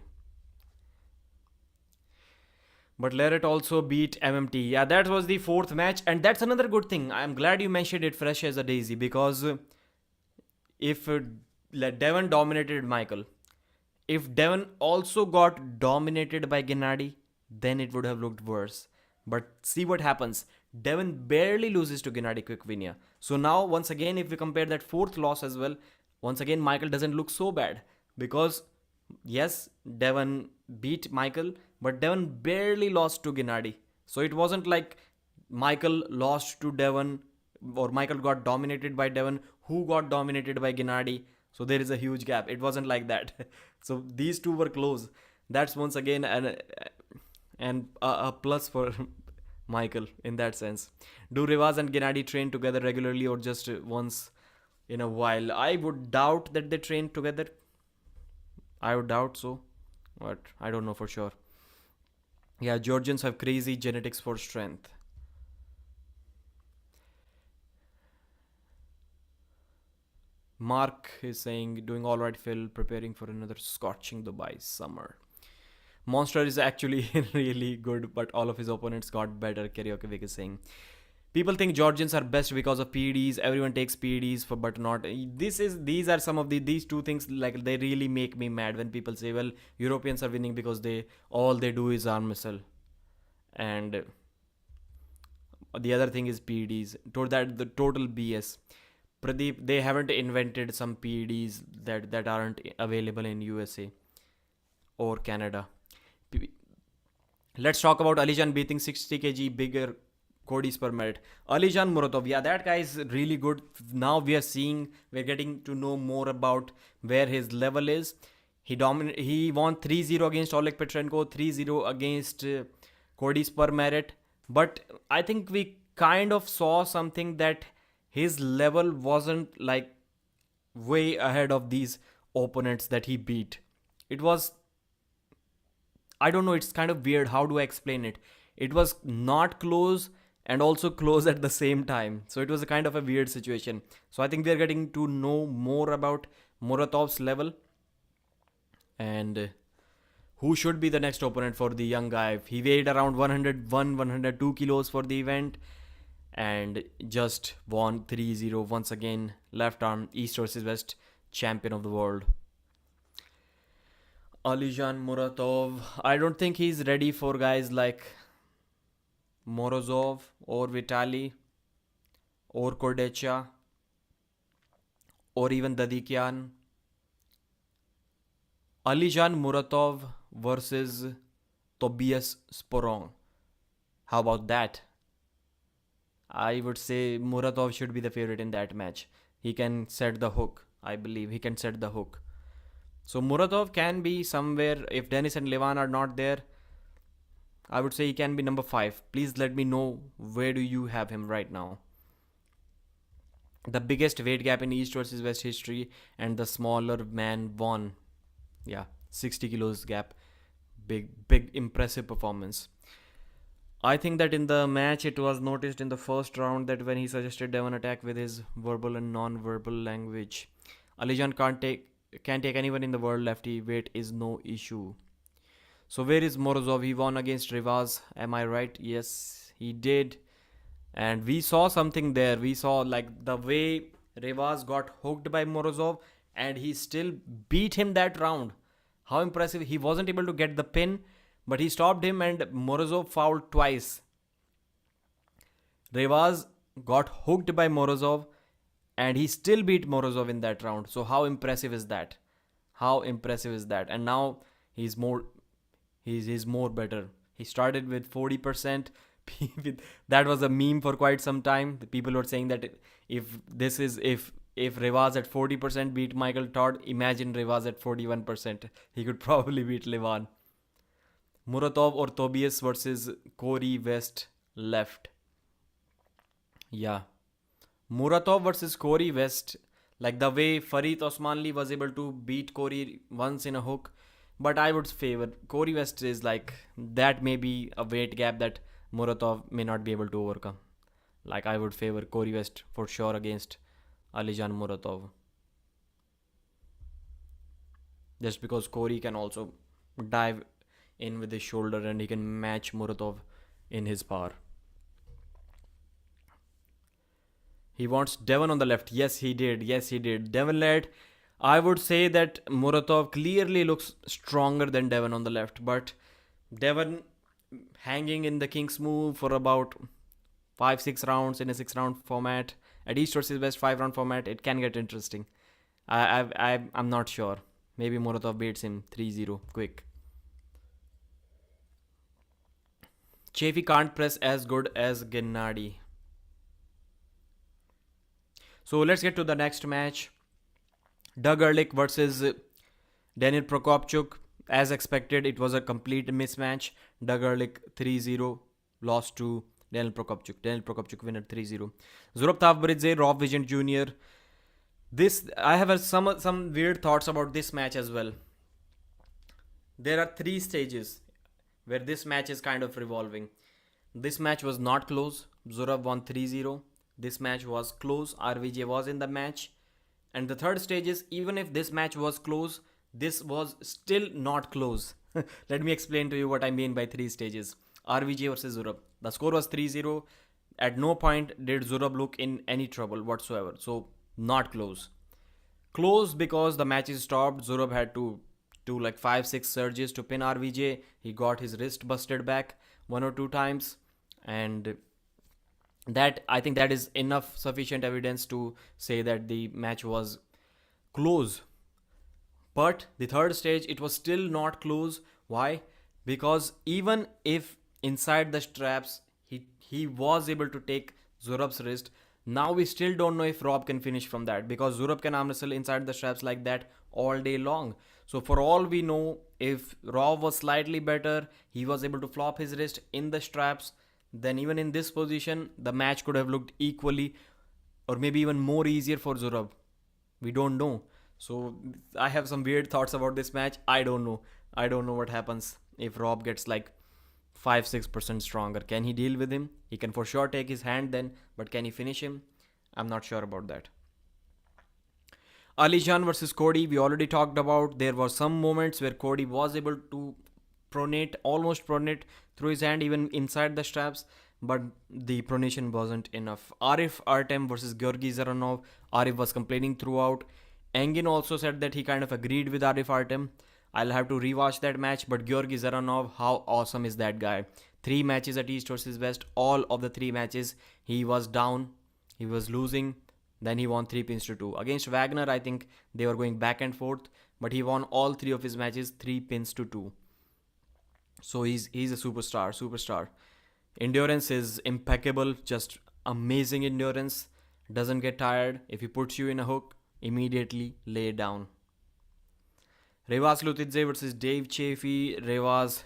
But Merritt also beat MMT. Yeah, that was the 4th match. And that's another good thing. I'm glad you mentioned it fresh as a daisy. Because if Devon dominated Michael, if Devon also got dominated by Gennady, then it would have looked worse. But see what happens. Devon barely loses to Gennady Quickvinia. So now, once again, if we compare that 4th loss as well, once again, Michael doesn't look so bad. Because, yes, Devon beat Michael, but Devon barely lost to Gennady. So it wasn't like Michael lost to Devon or Michael got dominated by Devon, who got dominated by Gennady. So there is a huge gap. It wasn't like that. So these two were close. That's once again a plus for Michael, in that sense. Do Revaz and Gennady train together regularly or just once in a while? I would doubt that they train together. I would doubt so, but I don't know for sure. Yeah, Georgians have crazy genetics for strength. Mark is saying, doing alright, Phil, preparing for another scorching Dubai summer. Monster is actually really good, but all of his opponents got better. Karaoke Vic is saying. People think Georgians are best because of PEDs. Everyone takes PEDs for, but not. These are some of these two things, like, they really make me mad when people say, well, Europeans are winning because all they do is arm missile, and the other thing is PEDs. The total BS. Pradeep, they haven't invented some PEDs that aren't available in USA or Canada. Let's talk about Alizhan beating 60 kg bigger Kody per Merritt. Alizhan Muratov, yeah, that guy is really good. Now we're getting to know more about where his level is. He won 3-0 against Oleg Petrenko, 3-0 against Kody per Merritt. But I think we kind of saw something that his level wasn't like way ahead of these opponents that he beat. It was, I don't know, it's kind of weird. How do I explain it? It was not close and also close at the same time. So it was a kind of a weird situation. So I think we are getting to know more about Muratov's level and who should be the next opponent for the young guy. He weighed around 101, 102 kilos for the event and just won 3-0 once again. Left arm, East versus West, champion of the world. Alizhan Muratov, I don't think he's ready for guys like Morozov or Vitaly or Kordecha or even Dadikian. Alizhan Muratov versus Tobias Sporrong. How about that? I would say Muratov should be the favorite in that match. He can set the hook. I believe he can set the hook. So Muratov can be somewhere. If Dennis and Levan are not there, I would say he can be number 5. Please let me know where do you have him right now. The biggest weight gap in East versus West history, and the smaller man won. Yeah, 60 kilos gap. Big impressive performance. I think that in the match it was noticed in the first round that when he suggested Devon attack with his verbal and non-verbal language. Alizhan can't take anyone in the world. Lefty weight is no issue. So where is Morozov? He won against Revaz. Am I right? Yes, he did. And we saw something there. We saw like the way Revaz got hooked by Morozov and he still beat him that round. How impressive. He wasn't able to get the pin, but he stopped him and Morozov fouled twice. Revaz got hooked by Morozov and he still beat Morozov in that round. So how impressive is that? How impressive is that? And now he's more better. He started with 40%. That was a meme for quite some time. The people were saying that if Revaz at 40% beat Michael Todd, imagine Revaz at 41%. He could probably beat Levan. Muratov or Tobias versus Kody West left. Yeah. Muratov versus Kody West. Like the way Farid Osmanli was able to beat Kody once in a hook. But I would favor Kody West is like, that may be a weight gap that Muratov may not be able to overcome. Like I would favor Kody West for sure against Alizhan Muratov. Just because Kody can also dive in with his shoulder and he can match Muratov in his power. He wants Devon on the left. Yes, he did. Devon led. I would say that Muratov clearly looks stronger than Devon on the left. But Devon hanging in the King's move for about 5-6 rounds in a 6-round format. At East versus West 5-round format, it can get interesting. I'm not sure. Maybe Muratov beats him 3-0 quick. Chaffee can't press as good as Gennady. So let's get to the next match. Doug Erlich versus Daniil Procopciuc. As expected, it was a complete mismatch. Doug Erlich 3-0 lost to Daniel Procopciuc winner 3-0. Zurab Tavberidze, Rob Vigeant Jr. This I have some weird thoughts about this match as well. There are 3 stages where this match is kind of revolving. This match was not close. Zurab won 3-0. This match was close. RVJ was in the match. And the third stage is, even if this match was close, this was still not close. Let me explain to you what I mean by 3 stages. RVJ versus Zurab. The score was 3-0. At no point did Zurab look in any trouble whatsoever. So, not close. Close because the match is stopped. Zurab had to do like 5-6 surges to pin RVJ. He got his wrist busted back 1 or 2 times. And that, I think that is enough sufficient evidence to say that the match was close. But the third stage, it was still not close. Why? Because even if inside the straps he was able to take Zurab's wrist, now we still don't know if Rob can finish from that, because Zurab can arm wrestle inside the straps like that all day long. So for all we know, if Rob was slightly better, he was able to flop his wrist in the straps, then even in this position, the match could have looked equally or maybe even more easier for Zurab. We don't know. So I have some weird thoughts about this match. I don't know. I don't know what happens if Rob gets like 5-6% stronger. Can he deal with him? He can for sure take his hand then, but can he finish him? I'm not sure about that. Alizhan versus Kody, we already talked about. There were some moments where Kody was able to almost pronate through his hand even inside the straps, but the pronation wasn't enough. Arif Ertem versus Georgi Dzeranov. Arif was complaining throughout. Engin also said that he kind of agreed with Arif Ertem. I'll have to rewatch that match, but Georgi Dzeranov, how awesome is that guy? 3 matches at East versus West. All of the 3 matches he was down, he was losing, then he won 3-2. Against Wagner, I think they were going back and forth, but he won all 3 of his matches 3-2. So he's a superstar. Endurance is impeccable, just amazing endurance. Doesn't get tired. If he puts you in a hook, immediately lay down. Revaz Lutidze versus Dave Chaffee. Revaz,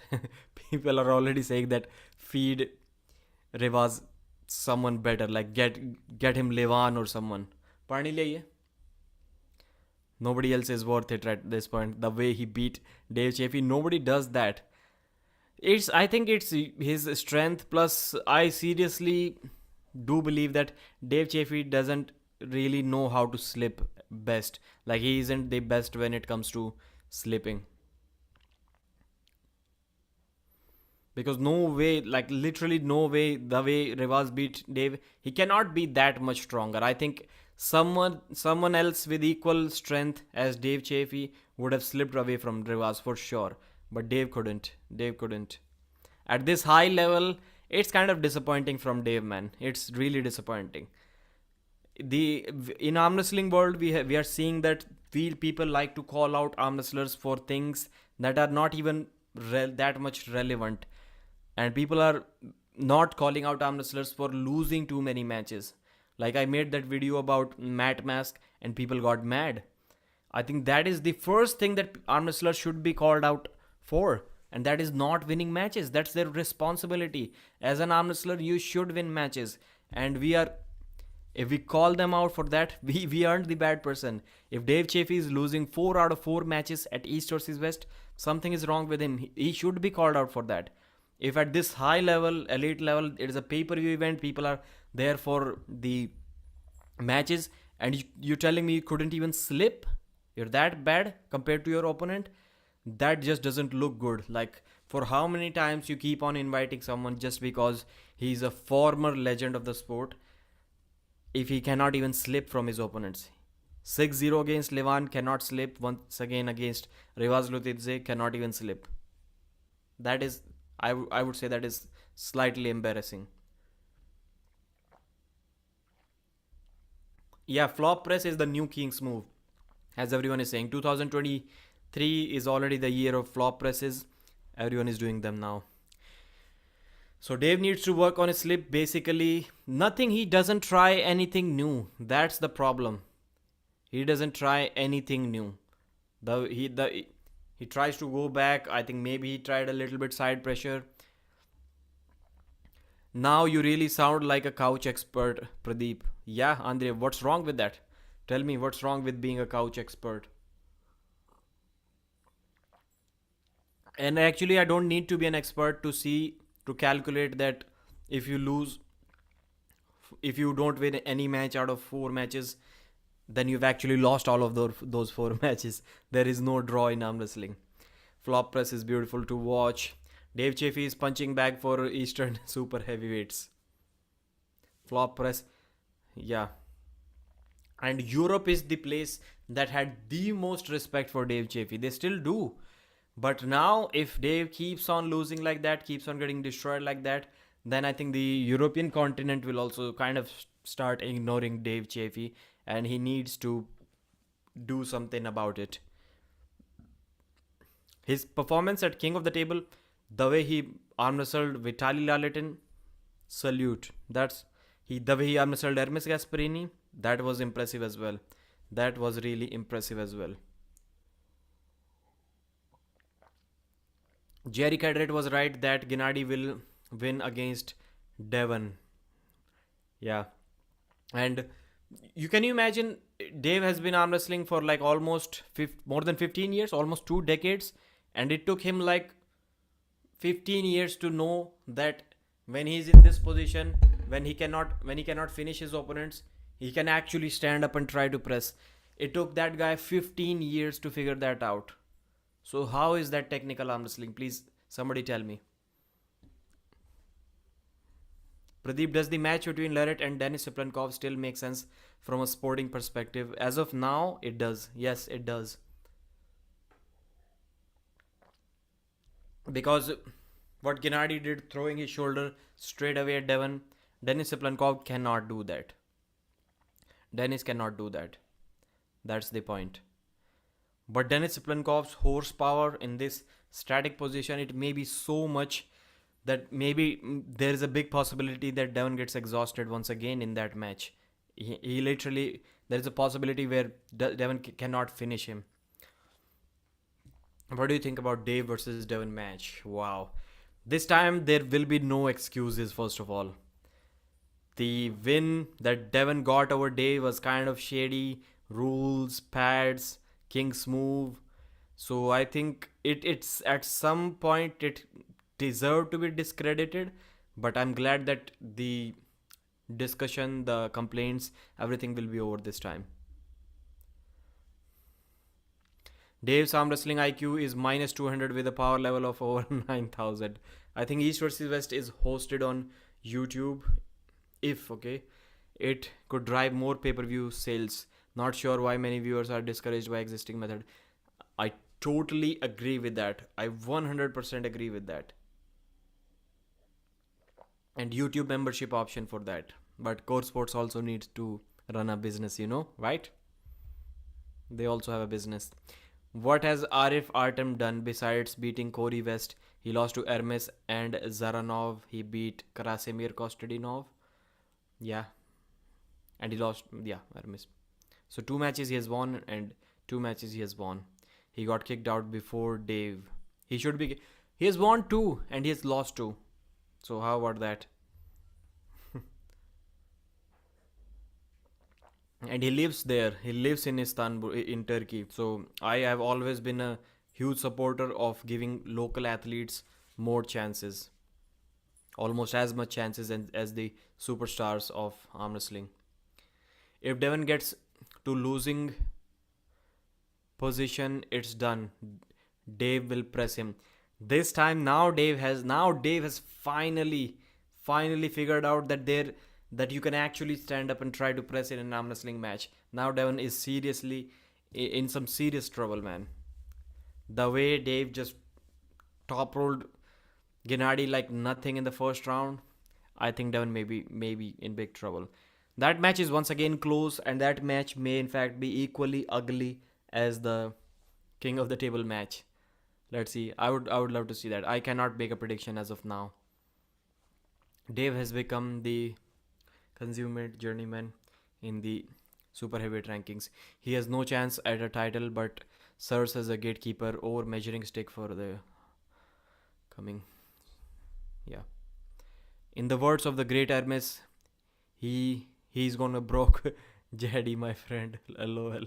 people are already saying that feed Revaz someone better, like get him Levan or someone. Nobody else is worth it at this point. The way he beat Dave Chaffee, nobody does that. I think it's his strength, plus I seriously do believe that Dave Chaffee doesn't really know how to slip best. Like, he isn't the best when it comes to slipping. Because no way, like literally no way, the way Revaz beat Dave, he cannot be that much stronger. I think someone else with equal strength as Dave Chaffee would have slipped away from Revaz for sure. But Dave couldn't. At this high level, it's kind of disappointing from Dave, man. It's really disappointing. In arm wrestling world, we are seeing that people like to call out arm wrestlers for things that are not even that much relevant, and people are not calling out arm wrestlers for losing too many matches. Like, I made that video about Matt Mask and people got mad. I think that is the first thing that arm wrestlers should be called out for, and that is not winning matches. That's their responsibility. As an arm wrestler, you should win matches, and if we call them out for that, we aren't the bad person. If Dave Chaffee is losing 4 out of 4 matches at East versus West, something is wrong with him. He should be called out for that. If at this high level, elite level, it is a pay-per-view event, people are there for the matches, and you're telling me you couldn't even slip? You're that bad compared to your opponent? That just doesn't look good. Like, for how many times you keep on inviting someone just because he's a former legend of the sport, if he cannot even slip from his opponents? 6-0 against Levan, cannot slip. Once again against Revaz Lutidze, cannot even slip. That is, I would say that is slightly embarrassing. Yeah, flop press is the new king's move, as everyone is saying. 2023 is already the year of flop presses. Everyone is doing them now. So Dave needs to work on his slip. Basically, he doesn't try anything new. That's the problem. He doesn't try anything new. He tries to go back. I think maybe he tried a little bit side pressure. Now you really sound like a couch expert, Pradeep. Yeah, Andreev, what's wrong with that? Tell me what's wrong with being a couch expert. And actually, I don't need to be an expert to calculate that if you lose, if you don't win any match out of 4 matches, then you've actually lost all of those 4 matches. There is no draw in arm wrestling. Flop press is beautiful to watch. Dave Chaffee is punching bag for Eastern super heavyweights. Flop press, yeah. And Europe is the place that had the most respect for Dave Chaffee. They still do. But now, if Dave keeps on losing like that, keeps on getting destroyed like that, then I think the European continent will also kind of start ignoring Dave Chaffee, and he needs to do something about it. His performance at King of the Table, the way he arm wrestled Vitaly Laletin, salute. That's he the way he arm wrestled Hermes Gasparini, that was impressive as well. That was really impressive as well. Jerry Cadret was right that Gennady will win against Devon. Yeah. And you imagine Dave has been arm wrestling for like almost more than 15 years, almost 2 decades, and it took him like 15 years to know that when he's in this position, when he cannot finish his opponents, he can actually stand up and try to press. It took that guy 15 years to figure that out. So how is that technical arm wrestling? Please, somebody tell me. Pradeep, does the match between Merritt and Denis Siplankov still make sense from a sporting perspective? As of now, it does. Yes, it does. Because what Gennady did, throwing his shoulder straight away at Devon, Denis Siplankov cannot do that. Denis cannot do that. That's the point. But Denis Siplenkov's horsepower in this static position, it may be so much that maybe there is a big possibility that Devon gets exhausted once again in that match. He literally, there is a possibility where Devon cannot finish him. What do you think about Dave versus Devon match? Wow. This time there will be no excuses, first of all. The win that Devon got over Dave was kind of shady. Rules, pads, King's move. So I think it's at some point it deserved to be discredited. But I'm glad that the discussion, the complaints, everything will be over this time. Dave's arm wrestling IQ is minus 200 with a power level of over 9,000. I think East vs West is hosted on YouTube. If it could drive more pay-per-view sales. Not sure why many viewers are discouraged by existing method. I totally agree with that. I 100% agree with that. And YouTube membership option for that. But Core Sports also needs to run a business, right? They also have a business. What has Arif Artem done besides beating Kody West? He lost to Hermes and Dzeranov. He beat Krasimir Kostadinov. Yeah. And he lost, Hermes. So 2 matches he has won and 2 matches he has won. He got kicked out before Dave. He has won 2 and he has lost 2. So how about that? And he lives there. He lives in Istanbul, in Turkey. So I have always been a huge supporter of giving local athletes more chances. Almost as much chances as the superstars of arm wrestling. If Devon gets to losing position, it's done. Dave will press him. This time now Dave has finally figured out that you can actually stand up and try to press in an arm wrestling match. Now Devon is seriously in some serious trouble, man. The way Dave just top rolled Gennady like nothing in the first round, I think Devon may be in big trouble. That match is once again close, and that match may in fact be equally ugly as the King of the Table match. Let's see. I would love to see that. I cannot make a prediction as of now. Dave has become the consummate journeyman in the super heavyweight rankings. He has no chance at a title, but serves as a gatekeeper or measuring stick for the coming. Yeah. In the words of the great Hermes, he's gonna broke Jedi, my friend. LOL.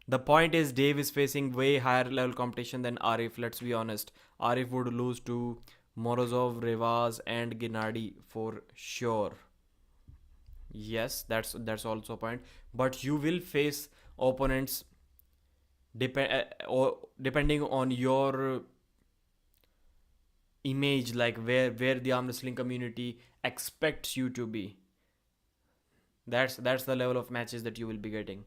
The point is, Dave is facing way higher level competition than Arif. Let's be honest. Arif would lose to Morozov, Revaz, and Gennady for sure. Yes, that's also a point. But you will face opponents depending on your image, like where the arm wrestling community expects you to be. That's the level of matches that you will be getting.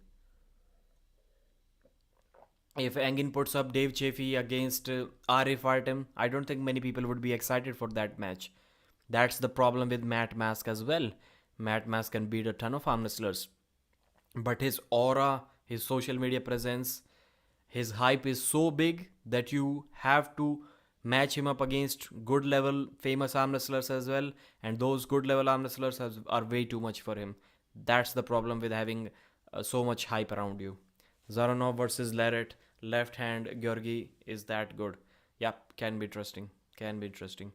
If Engin puts up Dave Chaffee against Arif Artem, I don't think many people would be excited for that match. That's the problem with Matt Mask as well. Matt Mask can beat a ton of arm wrestlers, but his aura, his social media presence, his hype is so big that you have to match him up against good level famous arm wrestlers as well, and those good level arm wrestlers are way too much for him. That's the problem with having so much hype around you. Dzeranov versus Merritt, left hand Georgi, is that good? Yep, can be interesting. Can be interesting.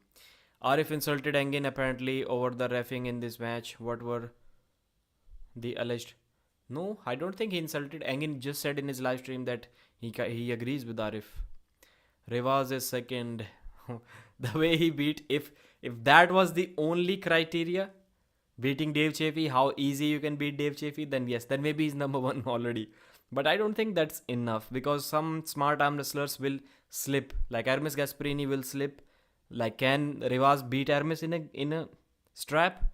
Arif insulted Engin apparently over the reffing in this match. What were the alleged? No, I don't think he insulted. Engin just said in his live stream that he agrees with Arif. Revaz is second. The way he beat, if that was the only criteria, beating Dave Chaffee, how easy you can beat Dave Chaffee, then yes, then maybe he's number one already. But I don't think that's enough, because some smart arm wrestlers will slip. Like Hermes Gasparini will slip. Like, can Revaz beat Hermes in a strap?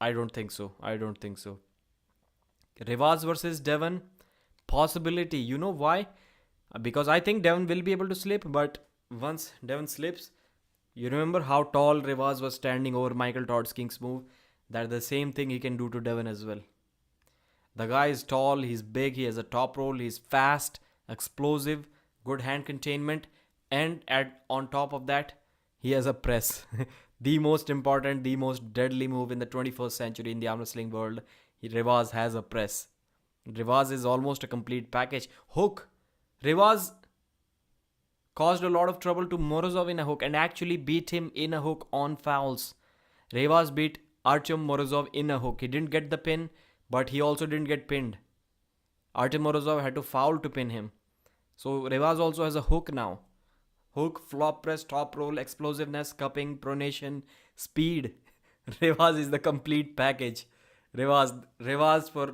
I don't think so. I don't think so. Revaz versus Devon, possibility. You know why? Because I think Devon will be able to slip, but once Devon slips, you remember how tall Revaz was standing over Michael Todd's King's move? That's the same thing he can do to Devon as well. The guy is tall, he's big, he has a top roll, he's fast, explosive, good hand containment, and on top of that, he has a press. The most important, the most deadly move in the 21st century in the arm wrestling world. Revaz has a press. Revaz is almost a complete package. Hook. Revaz caused a lot of trouble to Morozov in a hook and actually beat him in a hook on fouls. Revaz beat Artem Morozov in a hook. He didn't get the pin, but he also didn't get pinned. Artem Morozov had to foul to pin him. So Revaz also has a hook now. Hook, flop press, top roll, explosiveness, cupping, pronation, speed. Revaz is the complete package. Revaz for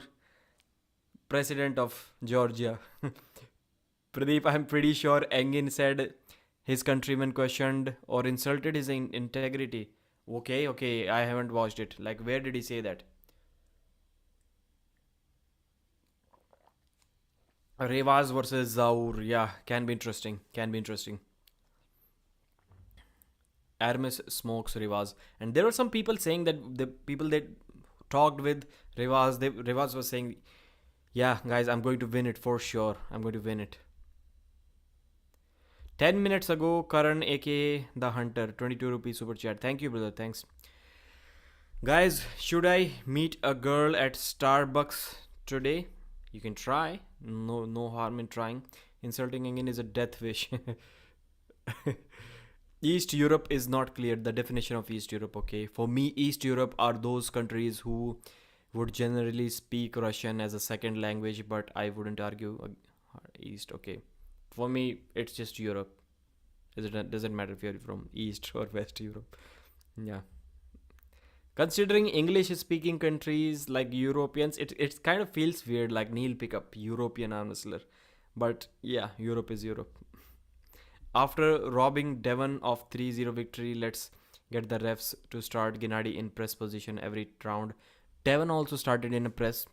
president of Georgia. Pradeep, I'm pretty sure Engin said his countrymen questioned or insulted his integrity. Okay, I haven't watched it. Like, where did he say that? Revaz versus Zaur. Yeah, can be interesting. Hermes smokes Revaz. And there were some people saying that the people that talked with Revaz, Revaz was saying, yeah, guys, I'm going to win it for sure. I'm going to win it. 10 minutes ago, Karan aka The Hunter, 22 rupees super chat. Thank you, brother. Thanks. Guys, should I meet a girl at Starbucks today? You can try. No harm in trying. Insulting Engin is a death wish. East Europe is not clear. The definition of East Europe, okay. For me, East Europe are those countries who would generally speak Russian as a second language, but I wouldn't argue East, okay. For me, it's just Europe. It doesn't matter if you're from East or West Europe. Yeah. Considering English-speaking countries like Europeans, it kind of feels weird, like Neil pick up European arm wrestler. But yeah, Europe is Europe. After robbing Devon of 3-0 victory, let's get the refs to start Gennady in press position every round. Devon also started in a press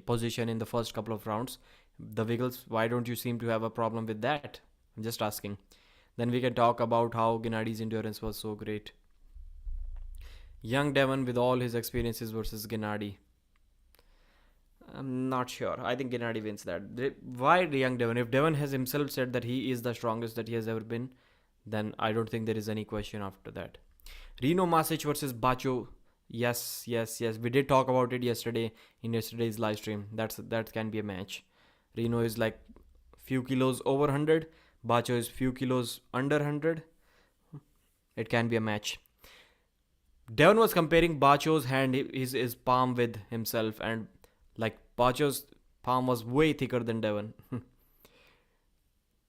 position in the first couple of rounds. The Wiggles, why don't you seem to have a problem with that? I'm just asking. Then we can talk about how Gennady's endurance was so great. Young Devon with all his experiences versus Gennady. I'm not sure. I think Gennady wins that. Why young Devon? If Devon has himself said that he is the strongest that he has ever been, then I don't think there is any question after that. Reno Masic versus Bacho. Yes. We did talk about it yesterday in yesterday's live stream. That can be a match. Reno is like few kilos over 100. Bacho is few kilos under 100. It can be a match. Devon was comparing Bacho's hand, his palm with himself, and like Bacho's palm was way thicker than Devon.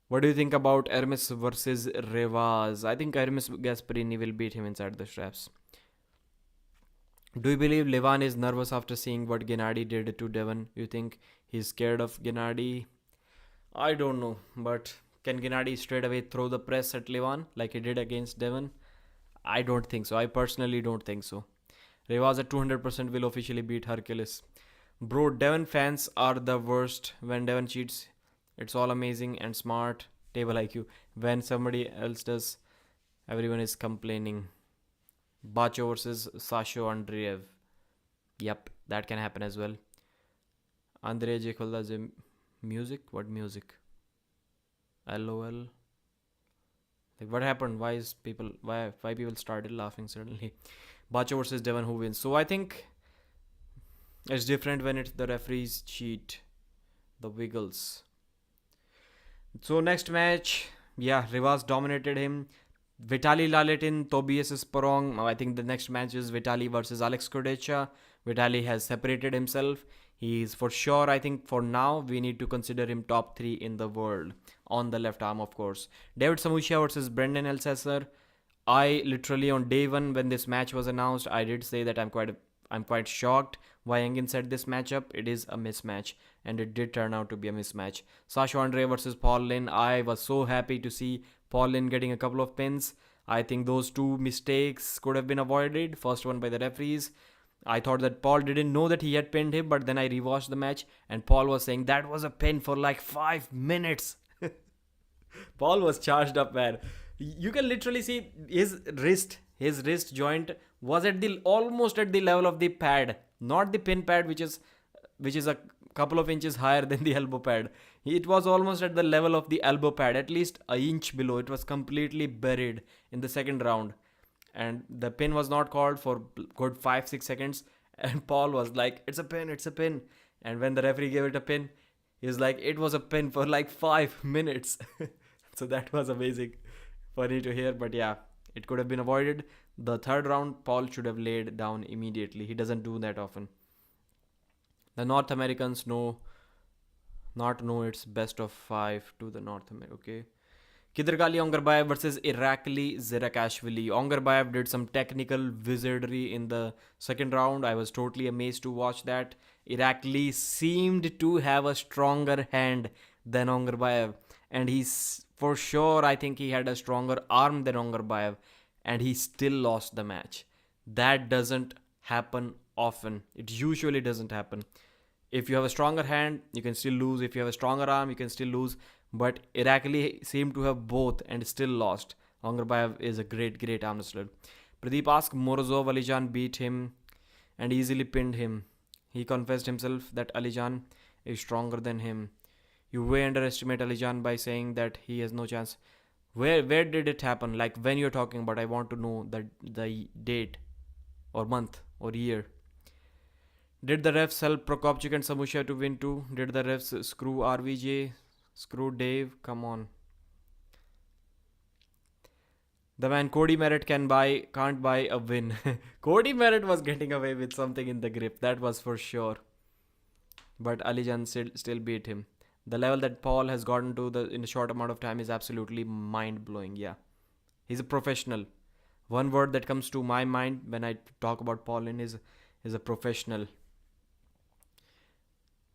What do you think about Hermes versus Revaz? I think Hermes Gasparini will beat him inside the straps. Do you believe Levan is nervous after seeing what Gennady did to Devon? You think he's scared of Gennady? I don't know, but can Gennady straight away throw the press at Levan like he did against Devon? I don't think so. I personally don't think so. Revaz at 200% will officially beat Hercules. Bro, Devon fans are the worst. When Devon cheats, it's all amazing and smart. Table IQ. When somebody else does, everyone is complaining. Bacho versus Sasho Andreev. Yep, that can happen as well. Andreev music? What music? LOL. Like what happened? Why people started laughing suddenly? Bacho versus Devon, who wins? So I think it's different when it's the referees cheat. The Wiggles. So next match, yeah, Revaz dominated him. Vitaly Laletin, Tobias Sporrong. I think the next match is Vitaly versus Alex Kodecha. Vitaly has separated himself. He is for sure, I think for now, we need to consider him top 3 in the world. On the left arm, of course. David Samushia versus Brendan Ellsessor. I literally on day 1 when this match was announced, I did say that I'm quite shocked why Engin said this matchup. It is a mismatch, and it did turn out to be a mismatch. Sasho Andreev versus Paul Linn. I was so happy to see Paul Linn getting a couple of pins. I think those 2 mistakes could have been avoided. First one by the referees. I thought that Paul didn't know that he had pinned him, but then I rewatched the match and Paul was saying that was a pin for like 5 minutes. Paul was charged up, man. You can literally see his wrist joint was at the almost at the level of the pad, not the pin pad, which is a couple of inches higher than the elbow pad. It was almost at the level of the elbow pad, at least an inch below. It was completely buried in the second round. And the pin was not called for good 5-6 seconds. And Paul was like, it's a pin, it's a pin. And when the referee gave it a pin, he was like, it was a pin for like 5 minutes. So that was amazing. Funny to hear, but yeah, it could have been avoided. The third round, Paul should have laid down immediately. He doesn't do that often. The North Americans not know it's best of 5 to the North America. Okay. Kidragali Ongarbayev versus Irakli Cherkasov. Ongarbayev did some technical wizardry in the second round. I was totally amazed to watch that. Irakli seemed to have a stronger hand than Ongarbayev. And he's for sure, I think he had a stronger arm than Ongarbayev. And he still lost the match. That doesn't happen often. It usually doesn't happen. If you have a stronger hand, you can still lose. If you have a stronger arm, you can still lose. But Irakli seemed to have both and still lost. Ongarbayev is a great arm wrestler. Pradeep asked Morozov, Alizhan beat him and easily pinned him. He confessed himself that Alizhan is stronger than him. You way underestimate Alizhan by saying that he has no chance. Where did it happen? Like when you're talking about, I want to know the date or month or year. Did the refs help Procopciuc and Samushia to win too? Did the refs screw RVJ? Screw Dave? Come on. The man Kody Merritt can't buy a win. Kody Merritt was getting away with something in the grip. That was for sure. But Alizhan still beat him. The level that Paul has gotten to in a short amount of time is absolutely mind-blowing. Yeah. He's a professional. One word that comes to my mind when I talk about Paul Linn is a professional.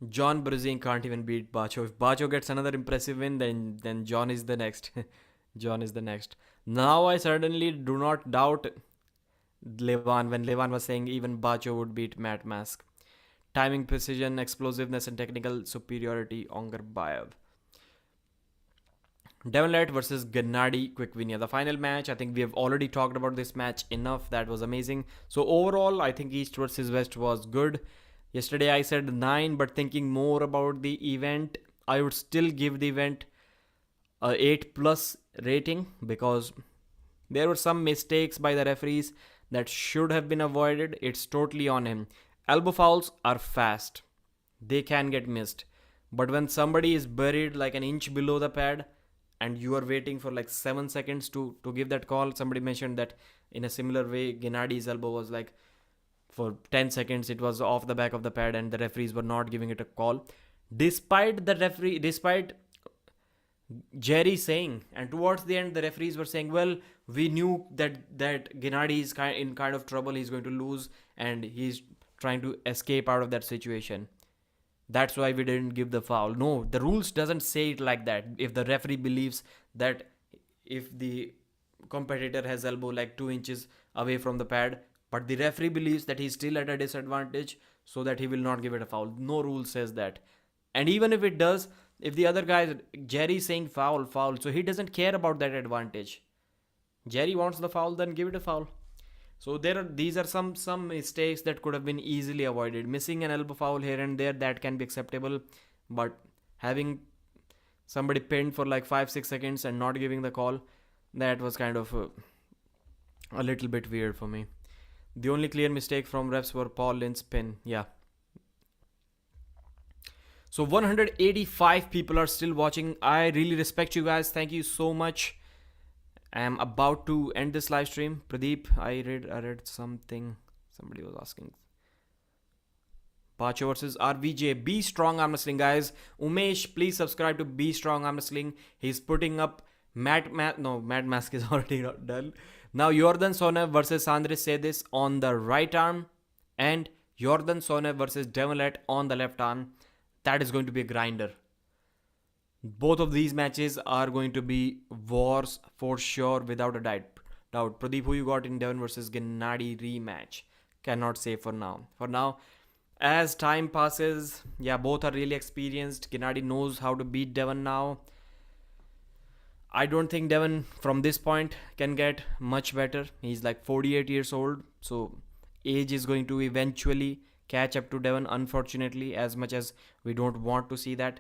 John Brazin can't even beat Bacho. If Bacho gets another impressive win, then John is the next. John is the next. Now I certainly do not doubt Levan when Levan was saying even Bacho would beat Matt Mask. Timing, precision, explosiveness, and technical superiority. Ongarbayev. Devon Lett versus Gennady Quickvinia. The final match. I think we have already talked about this match enough. That was amazing. So overall, I think East versus West was good. Yesterday I said 9, but thinking more about the event, I would still give the event a 8+ rating because there were some mistakes by the referees that should have been avoided. It's totally on him. Elbow fouls are fast. They can get missed. But when somebody is buried like an inch below the pad and you are waiting for like 7 seconds to give that call, somebody mentioned that In a similar way, Gennadi's elbow was like for 10 seconds it was off the back of the pad and the referees were not giving it a call. Despite Jerry saying, and towards the end the referees were saying, well, we knew that Gennady is in kind of trouble, he's going to lose and he's trying to escape out of that situation. That's why we didn't give the foul. No, the rules doesn't say it like that. If the referee believes that if the competitor has elbow like 2 inches away from the pad, but the referee believes that he's still at a disadvantage, so that he will not give it a foul. No rule says that. And even if it does, if the other guy, Jerry, saying foul, so he doesn't care about that advantage. Jerry wants the foul, then give it a foul. So these are some mistakes that could have been easily avoided. Missing an elbow foul here and there, that can be acceptable, but having somebody pinned for like 5-6 seconds and not giving the call, that was kind of a little bit weird for me. The only clear mistake from refs were Paul Linn's pin. Yeah. So 185 people are still watching. I really respect you guys. Thank you so much. I'm about to end this live stream. Pradeep, I read something. Somebody was asking. Bacho versus RVJ. Be Strong Arm Wrestling, guys. Umesh, please subscribe to Be Strong Arm Wrestling. He's putting up Mad Mask is already done. Now Jordan Sonev versus Andres Sedis on the right arm, and Jordan Sonev versus Demolet on the left arm. That is going to be a grinder. Both of these matches are going to be wars for sure, without a doubt. Pradeep, who you got in Devon versus Gennady rematch? Cannot say for now. For now, as time passes, yeah, both are really experienced. Gennady knows how to beat Devon now. I don't think Devon from this point can get much better. He's like 48 years old, so age is going to eventually catch up to Devon, unfortunately, as much as we don't want to see that.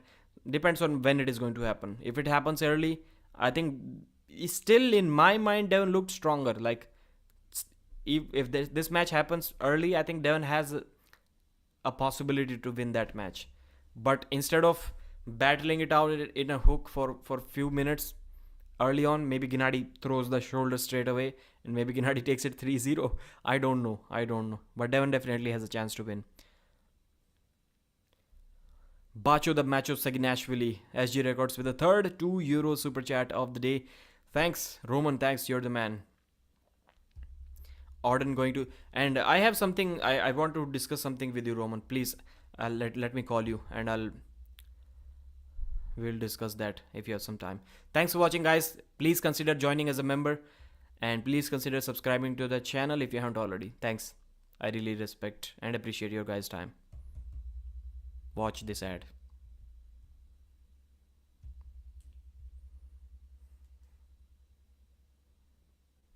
Depends on when it is going to happen. If it happens early, I think still in my mind Devon looked stronger. Like if this match happens early, I think Devon has a possibility to win that match. But instead of battling it out in a hook for few minutes early on, maybe Gennady throws the shoulder straight away and maybe Gennady takes it 3-0. I don't know. But Devon definitely has a chance to win. Bacho the match of Saginashvili. SG Records with the third €2 super chat of the day. Thanks, Roman. Thanks, you're the man. Auden going to... And I have something... I want to discuss something with you, Roman. Please, let me call you and we'll discuss that if you have some time. Thanks for watching, guys. Please consider joining as a member. And please consider subscribing to the channel if you haven't already. Thanks. I really respect and appreciate your guys' time. Watch this ad.